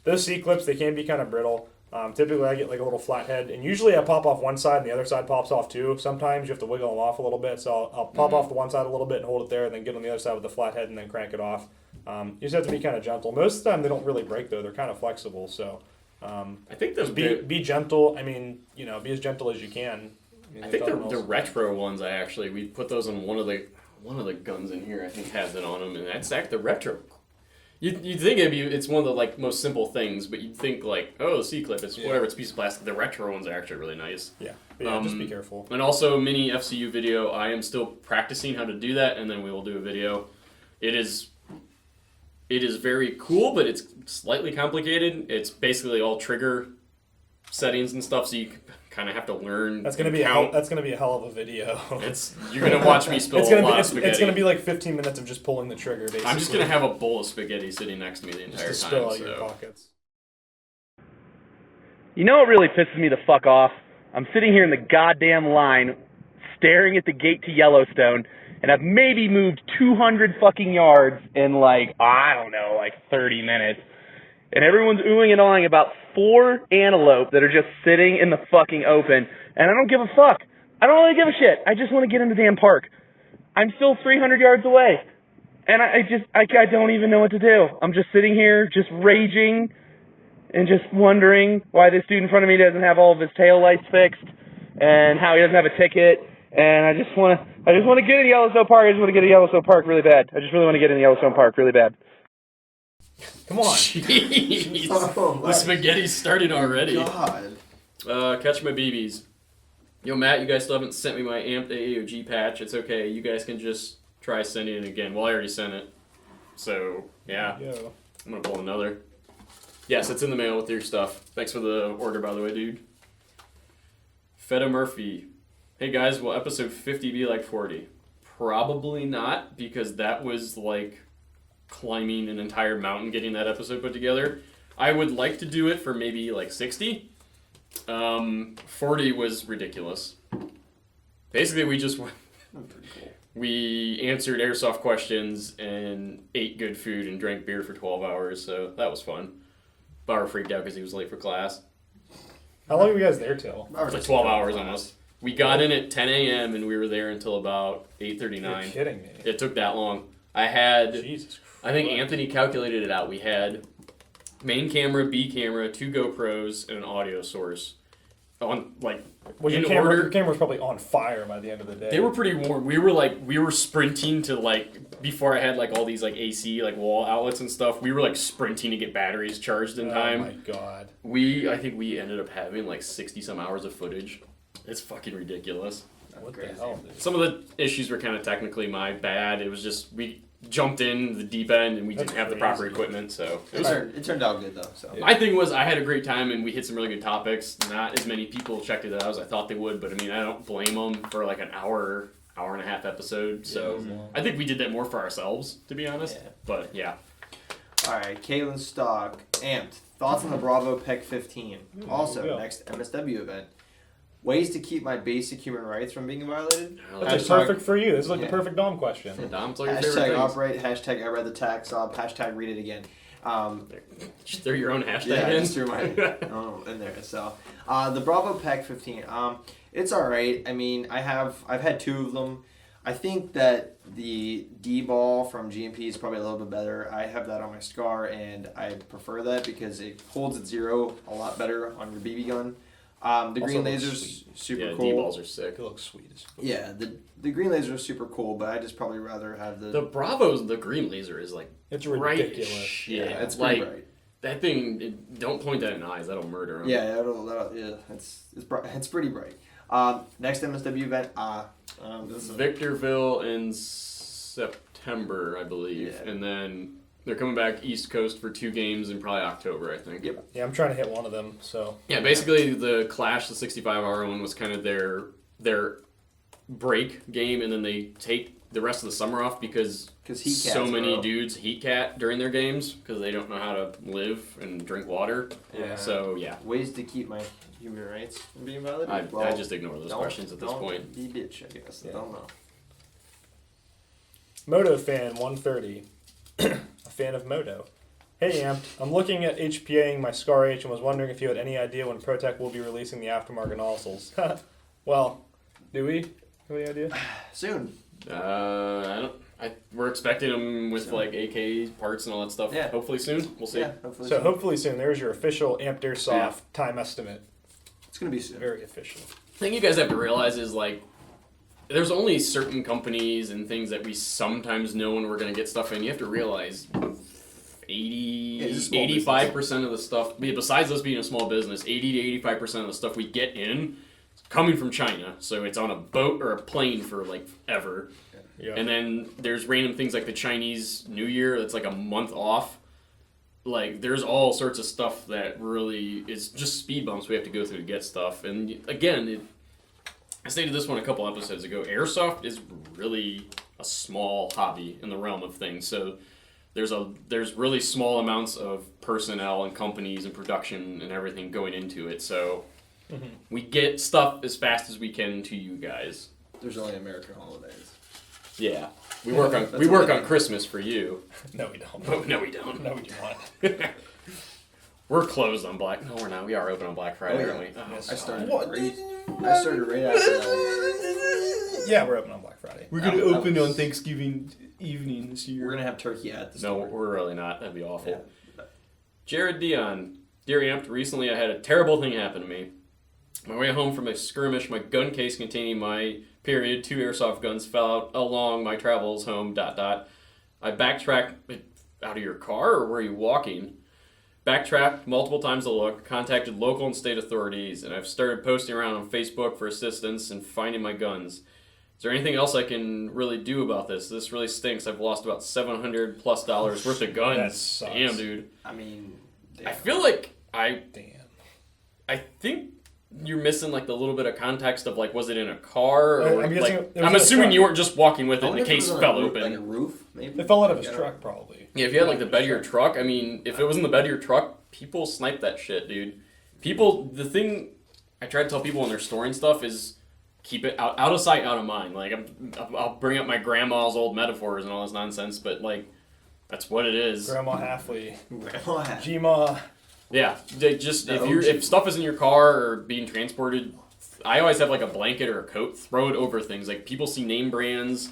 Those C-clips, they can be kind of brittle. Typically, I get like a little flat head, and usually I pop off one side and the other side pops off too. Sometimes you have to wiggle them off a little bit, so I'll pop off the one side a little bit and hold it there, and then get on the other side with the flat head and then crank it off. You just have to be kind of gentle. Most of the time, they don't really break though; they're kind of flexible. So I think those be gentle. I mean, be as gentle as you can. I think the retro ones. We put those on one of the guns in here. I think has it on them, and that's the retro. You'd think it's one of the like most simple things, but you'd think like, oh, the C-clip, it's whatever, it's a piece of plastic. The retro ones are actually really nice. Yeah, just be careful. And also, mini FCU video. I am still practicing how to do that, and then we will do a video. It is very cool, but it's slightly complicated. It's basically all trigger settings and stuff, so you kind of have to learn. That's gonna be a hell of a video. You're gonna watch me spill a lot of spaghetti. It's gonna be like 15 minutes of just pulling the trigger. Basically, I'm just gonna have a bowl of spaghetti sitting next to me the entire just to time. spill out your pockets. You know what really pisses me the fuck off? I'm sitting here in the goddamn line, staring at the gate to Yellowstone, and I've maybe moved 200 fucking yards in like 30 minutes. And everyone's oohing and awing about 4 antelope that are just sitting in the fucking open. And I don't give a fuck. I don't really give a shit. I just want to get in the damn park. I'm still 300 yards away. And I don't even know what to do. I'm just sitting here, just raging, and just wondering why this dude in front of me doesn't have all of his tail lights fixed, and how he doesn't have a ticket. And I just want to get in Yellowstone Park. I just want to get in Yellowstone Park really bad. I just really want to get in Yellowstone Park really bad. Come on. Jeez. The spaghetti's started already. God. Catch my BBs. Yo, Matt, you guys still haven't sent me my amped AAOG patch. It's okay. You guys can just try sending it again. Well, I already sent it. So, yeah. Yo. I'm going to pull another. Yes, it's in the mail with your stuff. Thanks for the order, by the way, dude. Feta Murphy. Hey, guys, will episode 50 be like 40? Probably not, because that was like climbing an entire mountain getting that episode put together. I would like to do it for maybe like 60. 40 was ridiculous. Basically, we just went. We answered airsoft questions and ate good food and drank beer for 12 hours, so that was fun. Bauer freaked out because he was late for class. How long were you guys there till? Like 12 hours almost. We got in at 10 a.m. and we were there until about 8:39. You're kidding me. It took that long. I had, Jesus Christ. I think Anthony calculated it out. We had main camera, B camera, 2 GoPros, and an audio source. On like your camera was probably on fire by the end of the day. They were pretty warm. We were sprinting to like before I had like all these like AC like wall outlets and stuff. We were like sprinting to get batteries charged in time. Oh my god. I think we ended up having like 60 some hours of footage. It's fucking ridiculous. What the hell, dude? Some of the issues were kind of technically my bad. It was just we jumped in the deep end and we didn't have the proper equipment, so It turned out good though. So my thing was I had a great time and we hit some really good topics. Not as many people checked it out as I thought they would, but I mean I don't blame them for like an hour and a half episode. So I think we did that more for ourselves, to be honest. Yeah. But yeah. All right, Caitlin Stock, amped. Thoughts on the Bravo PEC 15. Also, next MSW event. Ways to keep my basic human rights from being violated. That's perfect for you. This is like the perfect Dom question. Dom's all your favorite things. Operate, hashtag I read the tax op, hashtag read it again. Just throw your own hashtag yeah, in. just threw my in there. So the Bravo PEC 15. It's all right. I mean, I've had 2 of them. I think that the D-ball from GMP is probably a little bit better. I have that on my Scar, and I prefer that because it holds at 0 a lot better on your BB gun. The green laser's super cool. D-balls are sick. It looks sweet as fuck. Yeah, the green laser is super cool, but I just probably rather have The Bravos, the green laser is like it's bright ridiculous. Shit. Yeah, it's like pretty bright. That thing. Don't point that in the eyes. That'll murder them. Yeah, it's pretty bright. Next MSW event. This is Victorville in September, I believe, and then they're coming back East Coast for 2 games in probably October, I think. Yep. Yeah, I'm trying to hit one of them. So yeah, basically the Clash, the 65-hour one, was kind of their break game, and then they take the rest of the summer off because so many dudes heat cat during their games because they don't know how to live and drink water. Yeah. So yeah. Ways to keep my human rights from being violated. I just ignore those questions at this point. Be bitch, I guess. Yeah. I don't know. Moto fan 130. A fan of Moto. Hey Amped, I'm looking at HPAing my Scar H and was wondering if you had any idea when ProTech will be releasing the aftermarket nozzles. Well, do we? Have any idea? Soon. We're expecting them with like AK parts and all that stuff. Yeah. Hopefully soon. We'll see. Yeah, hopefully So soon. hopefully soon. There's your official ampedairsoft time estimate. It's going to be soon. Very official. The thing you guys have to realize is like, there's only certain companies and things that we sometimes know when we're going to get stuff in. You have to realize 85% of the stuff, besides us being a small business, 80 to 85% of the stuff we get in is coming from China. So it's on a boat or a plane for like ever. Yeah. And then there's random things like the Chinese New Year that's like a month off. Like there's all sorts of stuff that really is just speed bumps we have to go through to get stuff. And again, I stated this one a couple episodes ago. Airsoft is really a small hobby in the realm of things. So there's really small amounts of personnel and companies and production and everything going into it. So we get stuff as fast as we can to you guys. There's only American holidays. Yeah, we work on Christmas for you. No, we don't. Oh, no, we don't. No, we do not. We're closed on Black. No, we're not. We are open on Black Friday, Oh, yeah. aren't we? Oh, Yes. I started What? right after that. Yeah, we're open on Black Friday. We're gonna open on Thanksgiving evening this year. We're going to have turkey at the No, store. we're really not. That'd be awful. Yeah. Jared Dion. Dear Amped, recently I had a terrible thing happen to me. On my way home from a skirmish, my gun case containing my period 2 airsoft guns fell out along my travels home. ... I backtracked out of your car, or were you walking? Backtracked multiple times to look, contacted local and state authorities, and I've started posting around on Facebook for assistance in finding my guns. Is there anything else I can really do about this? This really stinks. I've lost about $700+ worth of guns. That sucks. Damn, dude. I mean, I feel like I think you're missing like the little bit of context of like, was it in a car? Or I'm guessing like, it was I'm in a assuming truck. you weren't just walking with it I and wonder the if it case was on fell a roof, open. Like a roof, maybe? It fell out of his Yeah. truck, probably. Yeah, if you had like the bed of your truck, I mean, if it was in the bed of your truck, people snipe that shit, dude. The thing I try to tell people when they're storing stuff is keep it out of sight, out of mind. Like, I'll bring up my grandma's old metaphors and all this nonsense, but like, that's what it is. Grandma Halfley. Grandma hat. G-Ma. Yeah, just No, if stuff is in your car or being transported, I always have like a blanket or a coat. Throw it over things. Like people see name brands,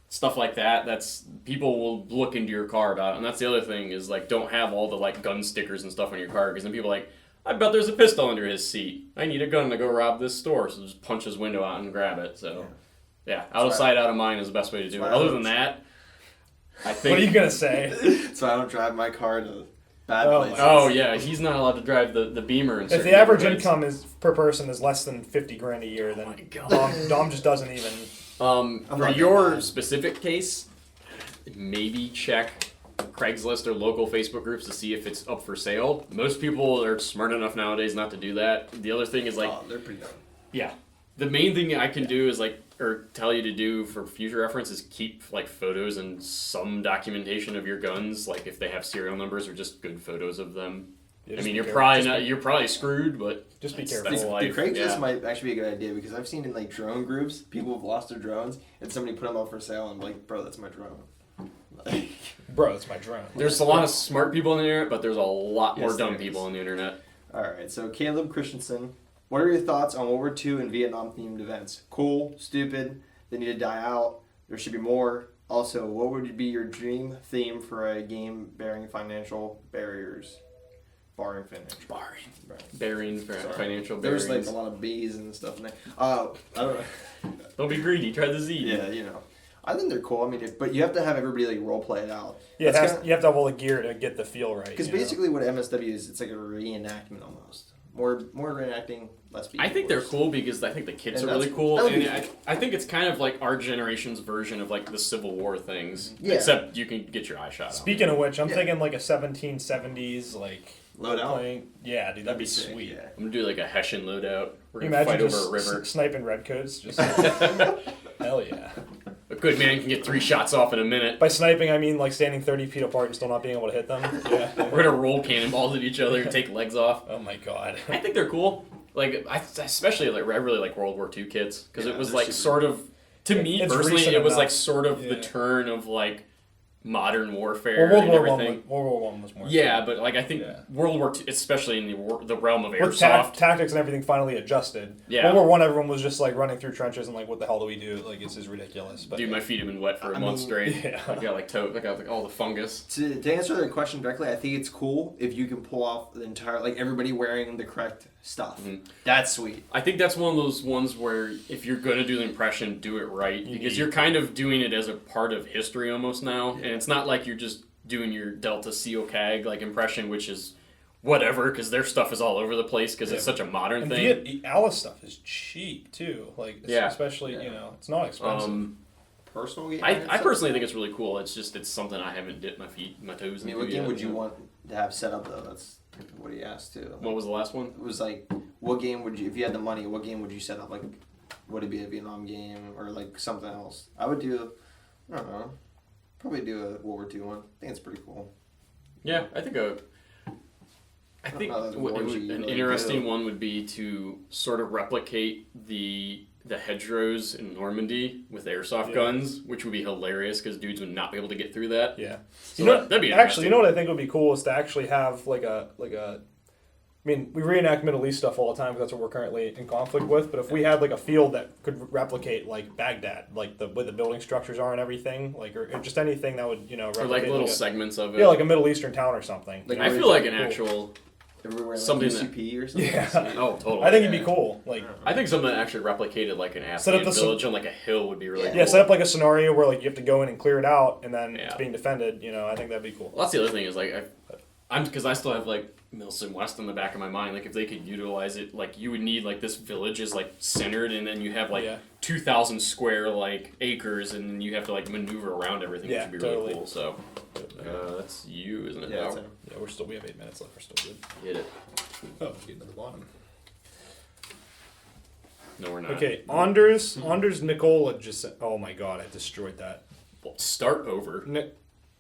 stuff like that. That's people will look into your car about it. And that's the other thing is like don't have all the like gun stickers and stuff on your car because then people are like, I bet there's a pistol under his seat. I need a gun to go rob this store. So just punch his window out and grab it. So yeah, out of sight, out of mind is the best way to do it. Other than that, I think. What are you going to say? So I don't drive my car to bad Oh, places. Oh yeah, he's not allowed to drive the Beamer. If the average income is per person is less than $50,000 a year, then Dom just doesn't even. For not your gonna specific case, maybe check Craigslist or local Facebook groups to see if it's up for sale. Most people are smart enough nowadays not to do that. The other thing is like, Oh, they're pretty dumb. yeah, the main thing I can do is like, or tell you to do for future reference is keep like photos and some documentation of your guns, like if they have serial numbers or just good photos of them. Yeah, I just mean, be you're careful. probably Just not, be- you're probably screwed, but Just be that's- careful. That's The life. Craigslist yeah. might actually be a good idea because I've seen in like drone groups, people have lost their drones and somebody put them up for sale and I'm like, bro, that's my drone. Like, Bro, it's my drone. There's a lot of smart people on the internet, but there's a lot more Yes, dumb there people is. on the internet. all right, so Caleb Christensen, what are your thoughts on World War II and Vietnam themed events? Cool, stupid, they need to die out, there should be more. Also, what would be your dream theme for a game bearing financial barriers? Barring financial. Bearings, Sorry. financial There's bearings. like a lot of B's and stuff in there. I don't know. Don't be greedy. Try the Z. Yeah, you know. I think they're cool. I mean, but you have to have everybody like role play it out. Yeah, That's you have to have all the gear to get the feel right. because you know? basically what MSW is, it's like a reenactment almost. More reenacting, less people. I think they're cool because I think the kids And are really that's- cool, that would and be- I think it's kind of like our generation's version of like the Civil War things. Yeah. Except you can get your eye shot. Speaking of which, I'm Yeah. thinking like a 1770s like Load out. playing. Yeah, dude, that'd be sick, sweet. Yeah. I'm gonna do like a Hessian loadout. We're Can you gonna fight imagine over a just river. sniping redcoats? Just hell yeah. A good man can get 3 shots off in a minute. By sniping, I mean like standing 30 feet apart and still not being able to hit them. Yeah. We're gonna roll cannonballs at each other and take legs off. Oh my god. I think they're cool. Like especially like I really like World War II kids because Yeah, it was they're like super sort of to me It's personally recent it was like enough. sort of the Yeah. turn of like modern warfare Well, and everything. World War One was more. Yeah, but like I think Yeah. World War II, especially in the realm of With airsoft. tactics and everything finally adjusted. Yeah. World War One, everyone was just like running through trenches and like, what the hell do we do? Like, this is ridiculous. But Dude, my feet have been wet for a month straight. yeah. I got like all the fungus. To answer the question directly, I think it's cool if you can pull off the entire, like everybody wearing the correct stuff. Mhm. That's sweet. I think that's one of those ones where if you're gonna do the impression, do it right, because you're kind of doing it as a part of history almost now, and it's not like you're just doing your Delta Seal CAG like impression, which is whatever, because their stuff is all over the place because it's such a modern And thing. Alice stuff is cheap too. Like, especially you know, it's not expensive. Personal game. I personally think it's really cool. It's something I haven't dipped my toes I mean, into. what game yet, would you want to have set up though? That's what he asked too. What was the last one? It was like, what game would you, if you had the money, what game would you set up? Like, would it be a Vietnam game or like something else? I would do, I don't know, probably do a World War II one. I think it's pretty cool. Yeah, I think an interesting one would be to sort of replicate the hedgerows in Normandy with airsoft guns, which would be hilarious because dudes would not be able to get through that. Yeah, So you know, that'd be actually, interesting. you know what I think would be cool is to actually have like a. I mean, we reenact Middle East stuff all the time because that's what we're currently in conflict with. But if we had like a field that could replicate like Baghdad, like the way the building structures are and everything, like or just anything that would or replicate like little a, segments of it. yeah, like a Middle Eastern town or something. Like, I feel like an actual. Everywhere like something UCP or something. Yeah. Oh, totally. I think it'd be cool. Like, I think something that actually replicated like an Set up Afghan the village on like a hill would be really cool. yeah, set up like a scenario where like you have to go in and clear it out, and then it's Yeah. being defended. You know, I think that'd be cool. Well, that's the other thing is like because I still have like Milsim West in the back of my mind. Like if they could utilize it, like you would need like this village is like centered, and then you have like 2,000 square like acres, and you have to like maneuver around everything, Yeah, which would be really totally. cool. So that's you, isn't it? Yeah, Val? that's him. Yeah, we have 8 minutes left. We're still good. Hit it. Oh, getting to the bottom. No, we're not. Okay, Anders Nicola just said, oh my god, I destroyed that. Well, start over.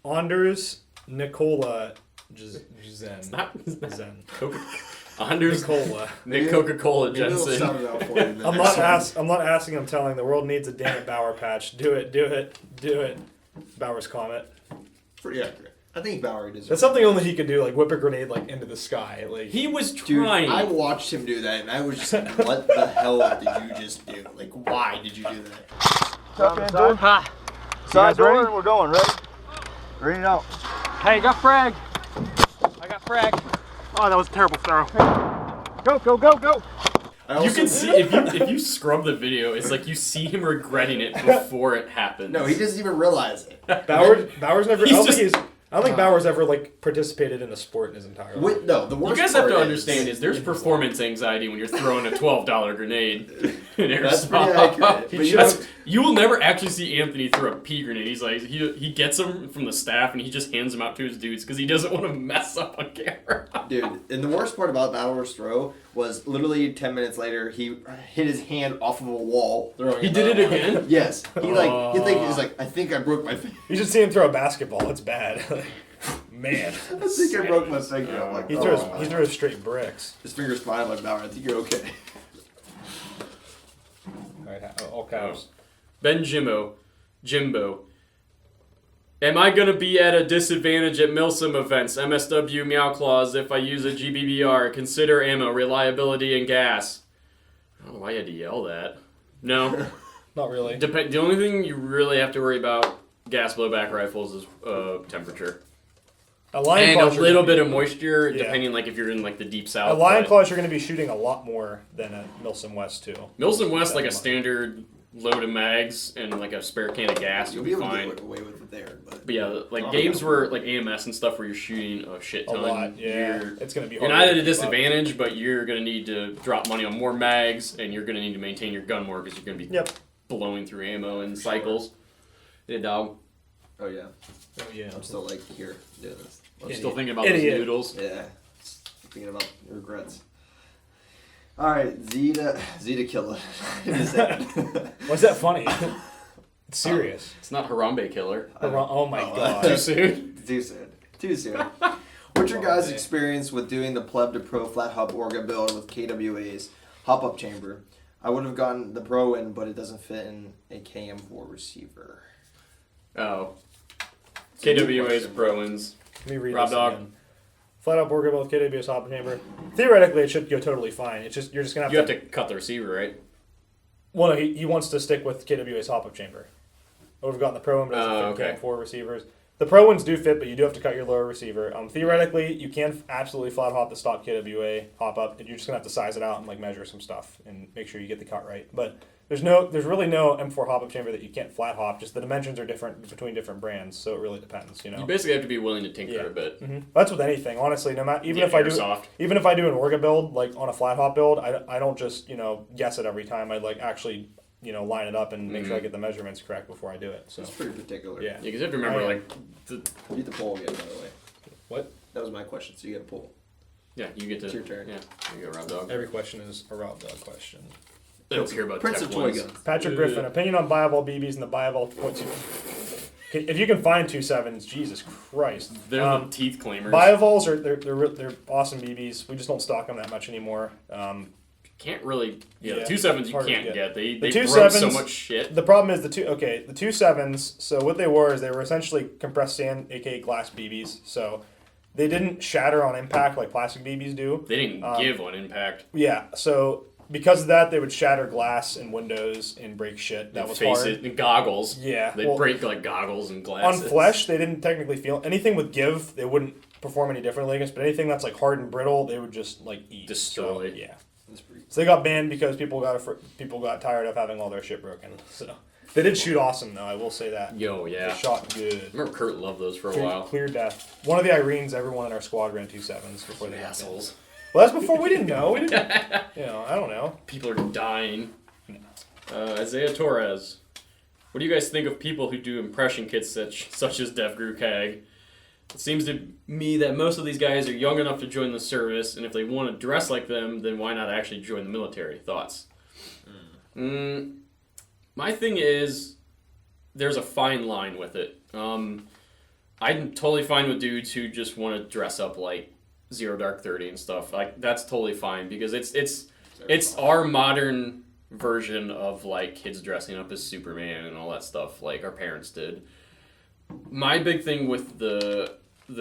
Anders Nicola Zen. Not Zen. Anders Nicola. Nick Coca-Cola Maybe it'll Jensen. sound it out for you in the I'm next not one. I'm not asking. I'm telling. The world needs a damn it Bauer patch. Do it. Bauer's Comet. Pretty accurate. I think Bowery deserves That's something only he could do. Like whip a grenade like into the sky. Like He was Dude, trying. I watched him do that, and I was just like, what the hell did you just do? Like, why did you do that? Side door, we're going, ready? Ready now. Hey, I got frag. Oh, that was a terrible throw. Go. You can see if you scrub the video, it's like you see him regretting it before it happens. No, he doesn't even realize it. Bauer's never. He's I don't think Bauer's ever like participated in a sport in his entire life. Wait, no, the worst You guys have part to understand is there's performance anxiety when you're throwing a $12 grenade in That's airsoft. pretty accurate. But you know, You will never actually see Anthony throw a pea grenade. He's like he gets them from the staff and he just hands them out to his dudes because he doesn't want to mess up on camera. dude, and the worst part about Bauer's throw was literally 10 minutes later, he hit his hand off of a wall. He did it again? Yes. He's like, I think I broke my finger. You should see him throw a basketball. It's bad. Man, I think I broke my finger. I'm like, he oh, throws straight bricks. his finger's fine, like Bauer. I think you're okay. All right, all caps. Ben Jimbo. Am I going to be at a disadvantage at milsim events, MSW Meow Claws, if I use a GBBR? Consider ammo, reliability, and gas. I don't know why you had to yell that. No. Not really. The only thing you really have to worry about gas blowback rifles is temperature. A lion And claws a little bit of moisture, Yeah. depending like if you're in like the deep A south. lion but claws, you're going to be shooting a lot more than a Milsim West too. Milsim West, like a standard load of mags and like a spare can of gas, You'll you'll be be able to fine. get away with it there, but But yeah, like games where like AMS and stuff where you're shooting a shit A ton. lot, yeah. You're, It's going to be you're hard. not at to a keep up. disadvantage, but you're gonna need to drop money on more mags, and you're gonna need to maintain your gun more because you're gonna be Yep. blowing through ammo in cycles. Hey, dog. oh yeah, Oh yeah. I'm still like here doing this. I'm still thinking about Idiot. those noodles. Yeah, thinking about regrets. All right, Zeta Killer. Why's that funny? It's serious. It's not Harambe Killer. Oh my god. Too soon. Too soon. What's your guys' experience with doing the pleb to pro flat hub Orga build with KWA's hop up chamber? I would have gotten the pro in, but it doesn't fit in a KM4 receiver. Oh. KWA's pro-ins. Let me read Rob this Dawg. again. Flat out workable with KWA's hop chamber. Theoretically, it should go totally fine. It's just you're just gonna You have to cut the receiver, right? Well, no, he wants to stick with KWA's hop-up chamber. We've got the Pro one, but it doesn't fit okay. for receivers. The Pro ones do fit, but you do have to cut your lower receiver. Theoretically, you can absolutely flat hop the stock KWA hop-up, and you're just gonna have to size it out and like measure some stuff and make sure you get the cut right. But there's really no M4 hop-up chamber that you can't flat hop. Just the dimensions are different between different brands, so it really depends. You know. You basically have to be willing to tinker a bit. Mm-hmm. That's with anything, honestly. No matter even Airsoft. if I do an Orga build like on a flat hop build, I don't just guess it every time. I like actually line it up and make sure I get the measurements correct before I do it. So It's pretty particular. yeah. Because you have to remember, You get the poll again, by the way. What? That was my question, so you get a poll. yeah, you get to. It's your turn. Yeah, you go, Rob Dawg. Every question is a Rob Dawg question. They don't care about Prince tech of Toy ones. Guns. Patrick Griffin, opinion on Bioball BBs and the Bioball .2. If you can find 2.7s, Jesus Christ. They're the teeth claimers. Biovols they're awesome BBs. We just don't stock them that much anymore. Can't really. Yeah, Yeah, the 2.7s you hard to can't get. get. They The broke 2.7s so much shit. The problem is the 2.7s. So what they were is they were essentially compressed sand, aka glass BBs. So they didn't shatter on impact like plastic BBs do. They didn't give on impact. Yeah. So because of that, they would shatter glass and windows and break shit. That was hard. And goggles. Yeah. They well, break like goggles and glasses. on flesh, they didn't technically feel anything with give. They wouldn't perform any differently against. But anything that's like hard and brittle, they would just like eat. Destroy. So, yeah. That's pretty. So they got banned because people got tired of having all their shit broken. So they did shoot awesome though. I will say that. Yo, yeah. They shot good. I remember Kurt loved those for a Clear, while. clear death. One of the Irenes, everyone in our squad ran 2.7s before they got Assholes. banned. Well, that's before we didn't know. We didn't. I don't know. People are dying. Isaiah Torres. What do you guys think of people who do impression kits such as Def Grew Kag? It seems to me that most of these guys are young enough to join the service, and if they want to dress like them, then why not actually join the military? Thoughts? My thing is, there's a fine line with it. I'm totally fine with dudes who just want to dress up like Zero Dark 30 and stuff. Like that's totally fine because it's our modern version of like kids dressing up as Superman and all that stuff like our parents did. My big thing with the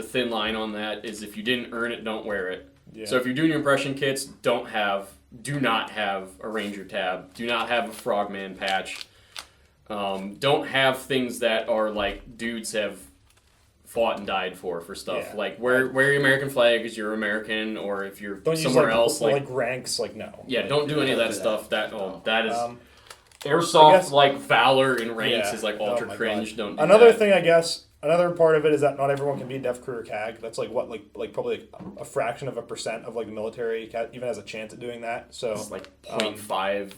thin line on that is if you didn't earn it, don't wear it. Yeah. So if you're doing your impression kits, do not have a Ranger tab. Do not have a Frogman patch. Don't have things that are like dudes have fought and died for stuff. Yeah. Like wear your American flag because you're American, or if you're Don't somewhere use else like ranks. Like no. yeah, don't do any of that do stuff. That is I airsoft guess- like Valor and ranks Yeah. is like Oh ultra my cringe. God. Don't do Another that. thing, I guess. Another part of it is that not everyone can be Def Crew or CAG. That's like what like probably a fraction of a percent of like the military even has a chance at doing that. So It's like 0.5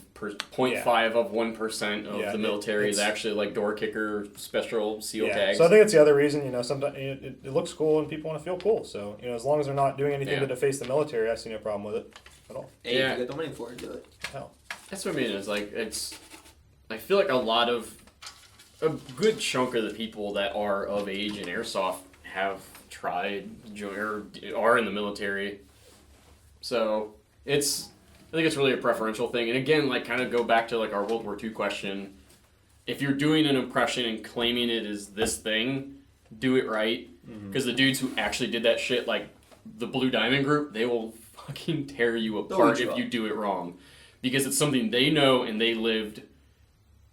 of 1% of the military is actually like door kicker special SEAL tags. So I think that's the other reason. Sometimes it looks cool and people want to feel cool. So as long as they're not doing anything to deface the military, I see no problem with it at all. Hey, Yeah. if you get the money for it, do it. Hell. That's what I mean. I feel like a good chunk of the people that are of age in Airsoft have tried or are in the military. So I think it's really a preferential thing. And again, like kind of go back to like our World War II question. If you're doing an impression and claiming it is this thing, do it right. Because the dudes who actually did that shit, like the Blue Diamond Group, they will fucking tear you apart if you do it wrong. Because it's something they know and they lived.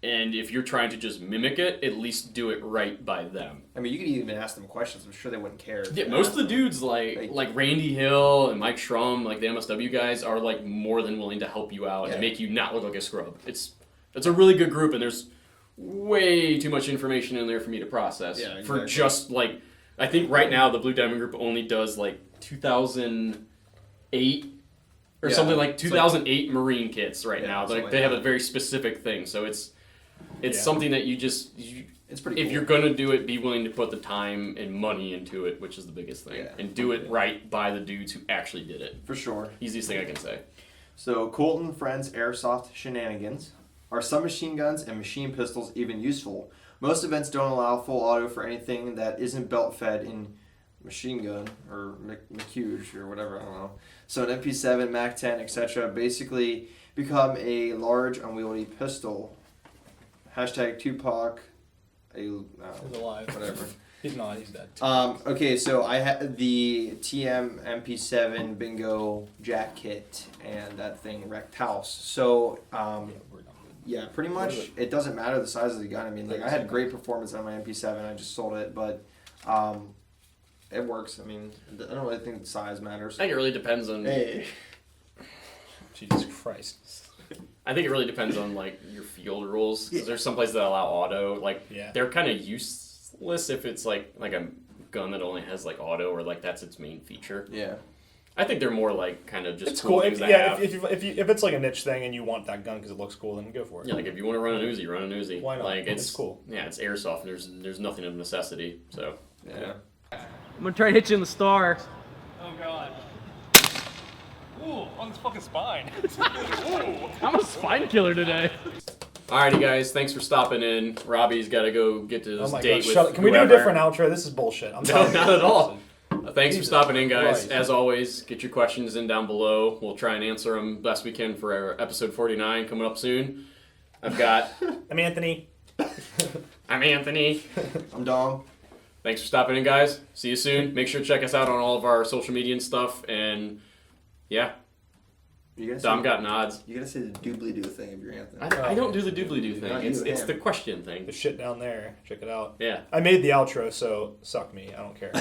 And if you're trying to just mimic it, at least do it right by them. I mean, you could even ask them questions. I'm sure they wouldn't care. Yeah, most of the dudes like Randy Hill and Mike Schrum, like the MSW guys, are like more than willing to help you out and make you not look like a scrub. It's a really good group, and there's way too much information in there for me to process. Yeah, For exactly. just like, I think right now the Blue Diamond Group only does like 2008 or something like 2008 Marine kits right now. Like they have a very specific thing, so it's something that it's pretty. If cool. you're gonna do it, be willing to put the time and money into it, which is the biggest thing, and do it right by the dudes who actually did it. For sure. Easiest thing I can say. So, Colton Friends Airsoft Shenanigans. Are submachine guns and machine pistols even useful? Most events don't allow full auto for anything that isn't belt fed in machine gun or McHuge or whatever, I don't know. So an MP7, MAC-10, etc. basically become a large unwieldy pistol. Hashtag Tupac, Is alive. whatever. He's not. He's dead. Okay, so I had the TM MP7 Bingo Jack Kit, and that thing wrecked house. So, yeah, pretty much it doesn't matter the size of the gun. I mean, like I had great performance on my MP7. I just sold it, but it works. I mean, I don't really think the size matters. I think it really depends on. Hey. Jesus Christ. I think it really depends on like your field rules. Because there's some places that allow auto. Like they're kind of useless if it's like a gun that only has like auto or like that's its main feature. Yeah. I think they're more like kind of just It's cool cool. things to Yeah, have. if it's like a niche thing and you want that gun because it looks cool, then go for it. Yeah, like if you want to run an Uzi, run an Uzi. Why not? Like It's cool. Yeah, it's airsoft. There's nothing of necessity. So Yeah. I'm gonna try and hit you in the star. Oh god. Ooh, on his fucking spine. I'm a spine killer today. Alrighty, guys, thanks for stopping in. Robbie's got to go get to this date with Can we do a whoever. different outro? This is bullshit. I'm No, sorry. not at all. Thanks for stopping in, guys. Christ. As always, get your questions in down below. We'll try and answer them best we can for our episode 49 coming up soon. I've got... I'm Anthony. I'm Anthony. I'm Dom. Thanks for stopping in, guys. See you soon. Make sure to check us out on all of our social media and stuff. And, yeah. Dom got nods. You gotta say the doobly-doo thing if you're Anthony. I don't do the doobly-doo thing. Not you, It's him. the question thing. The shit down there. Check it out. Yeah. I made the outro, so suck me. I don't care.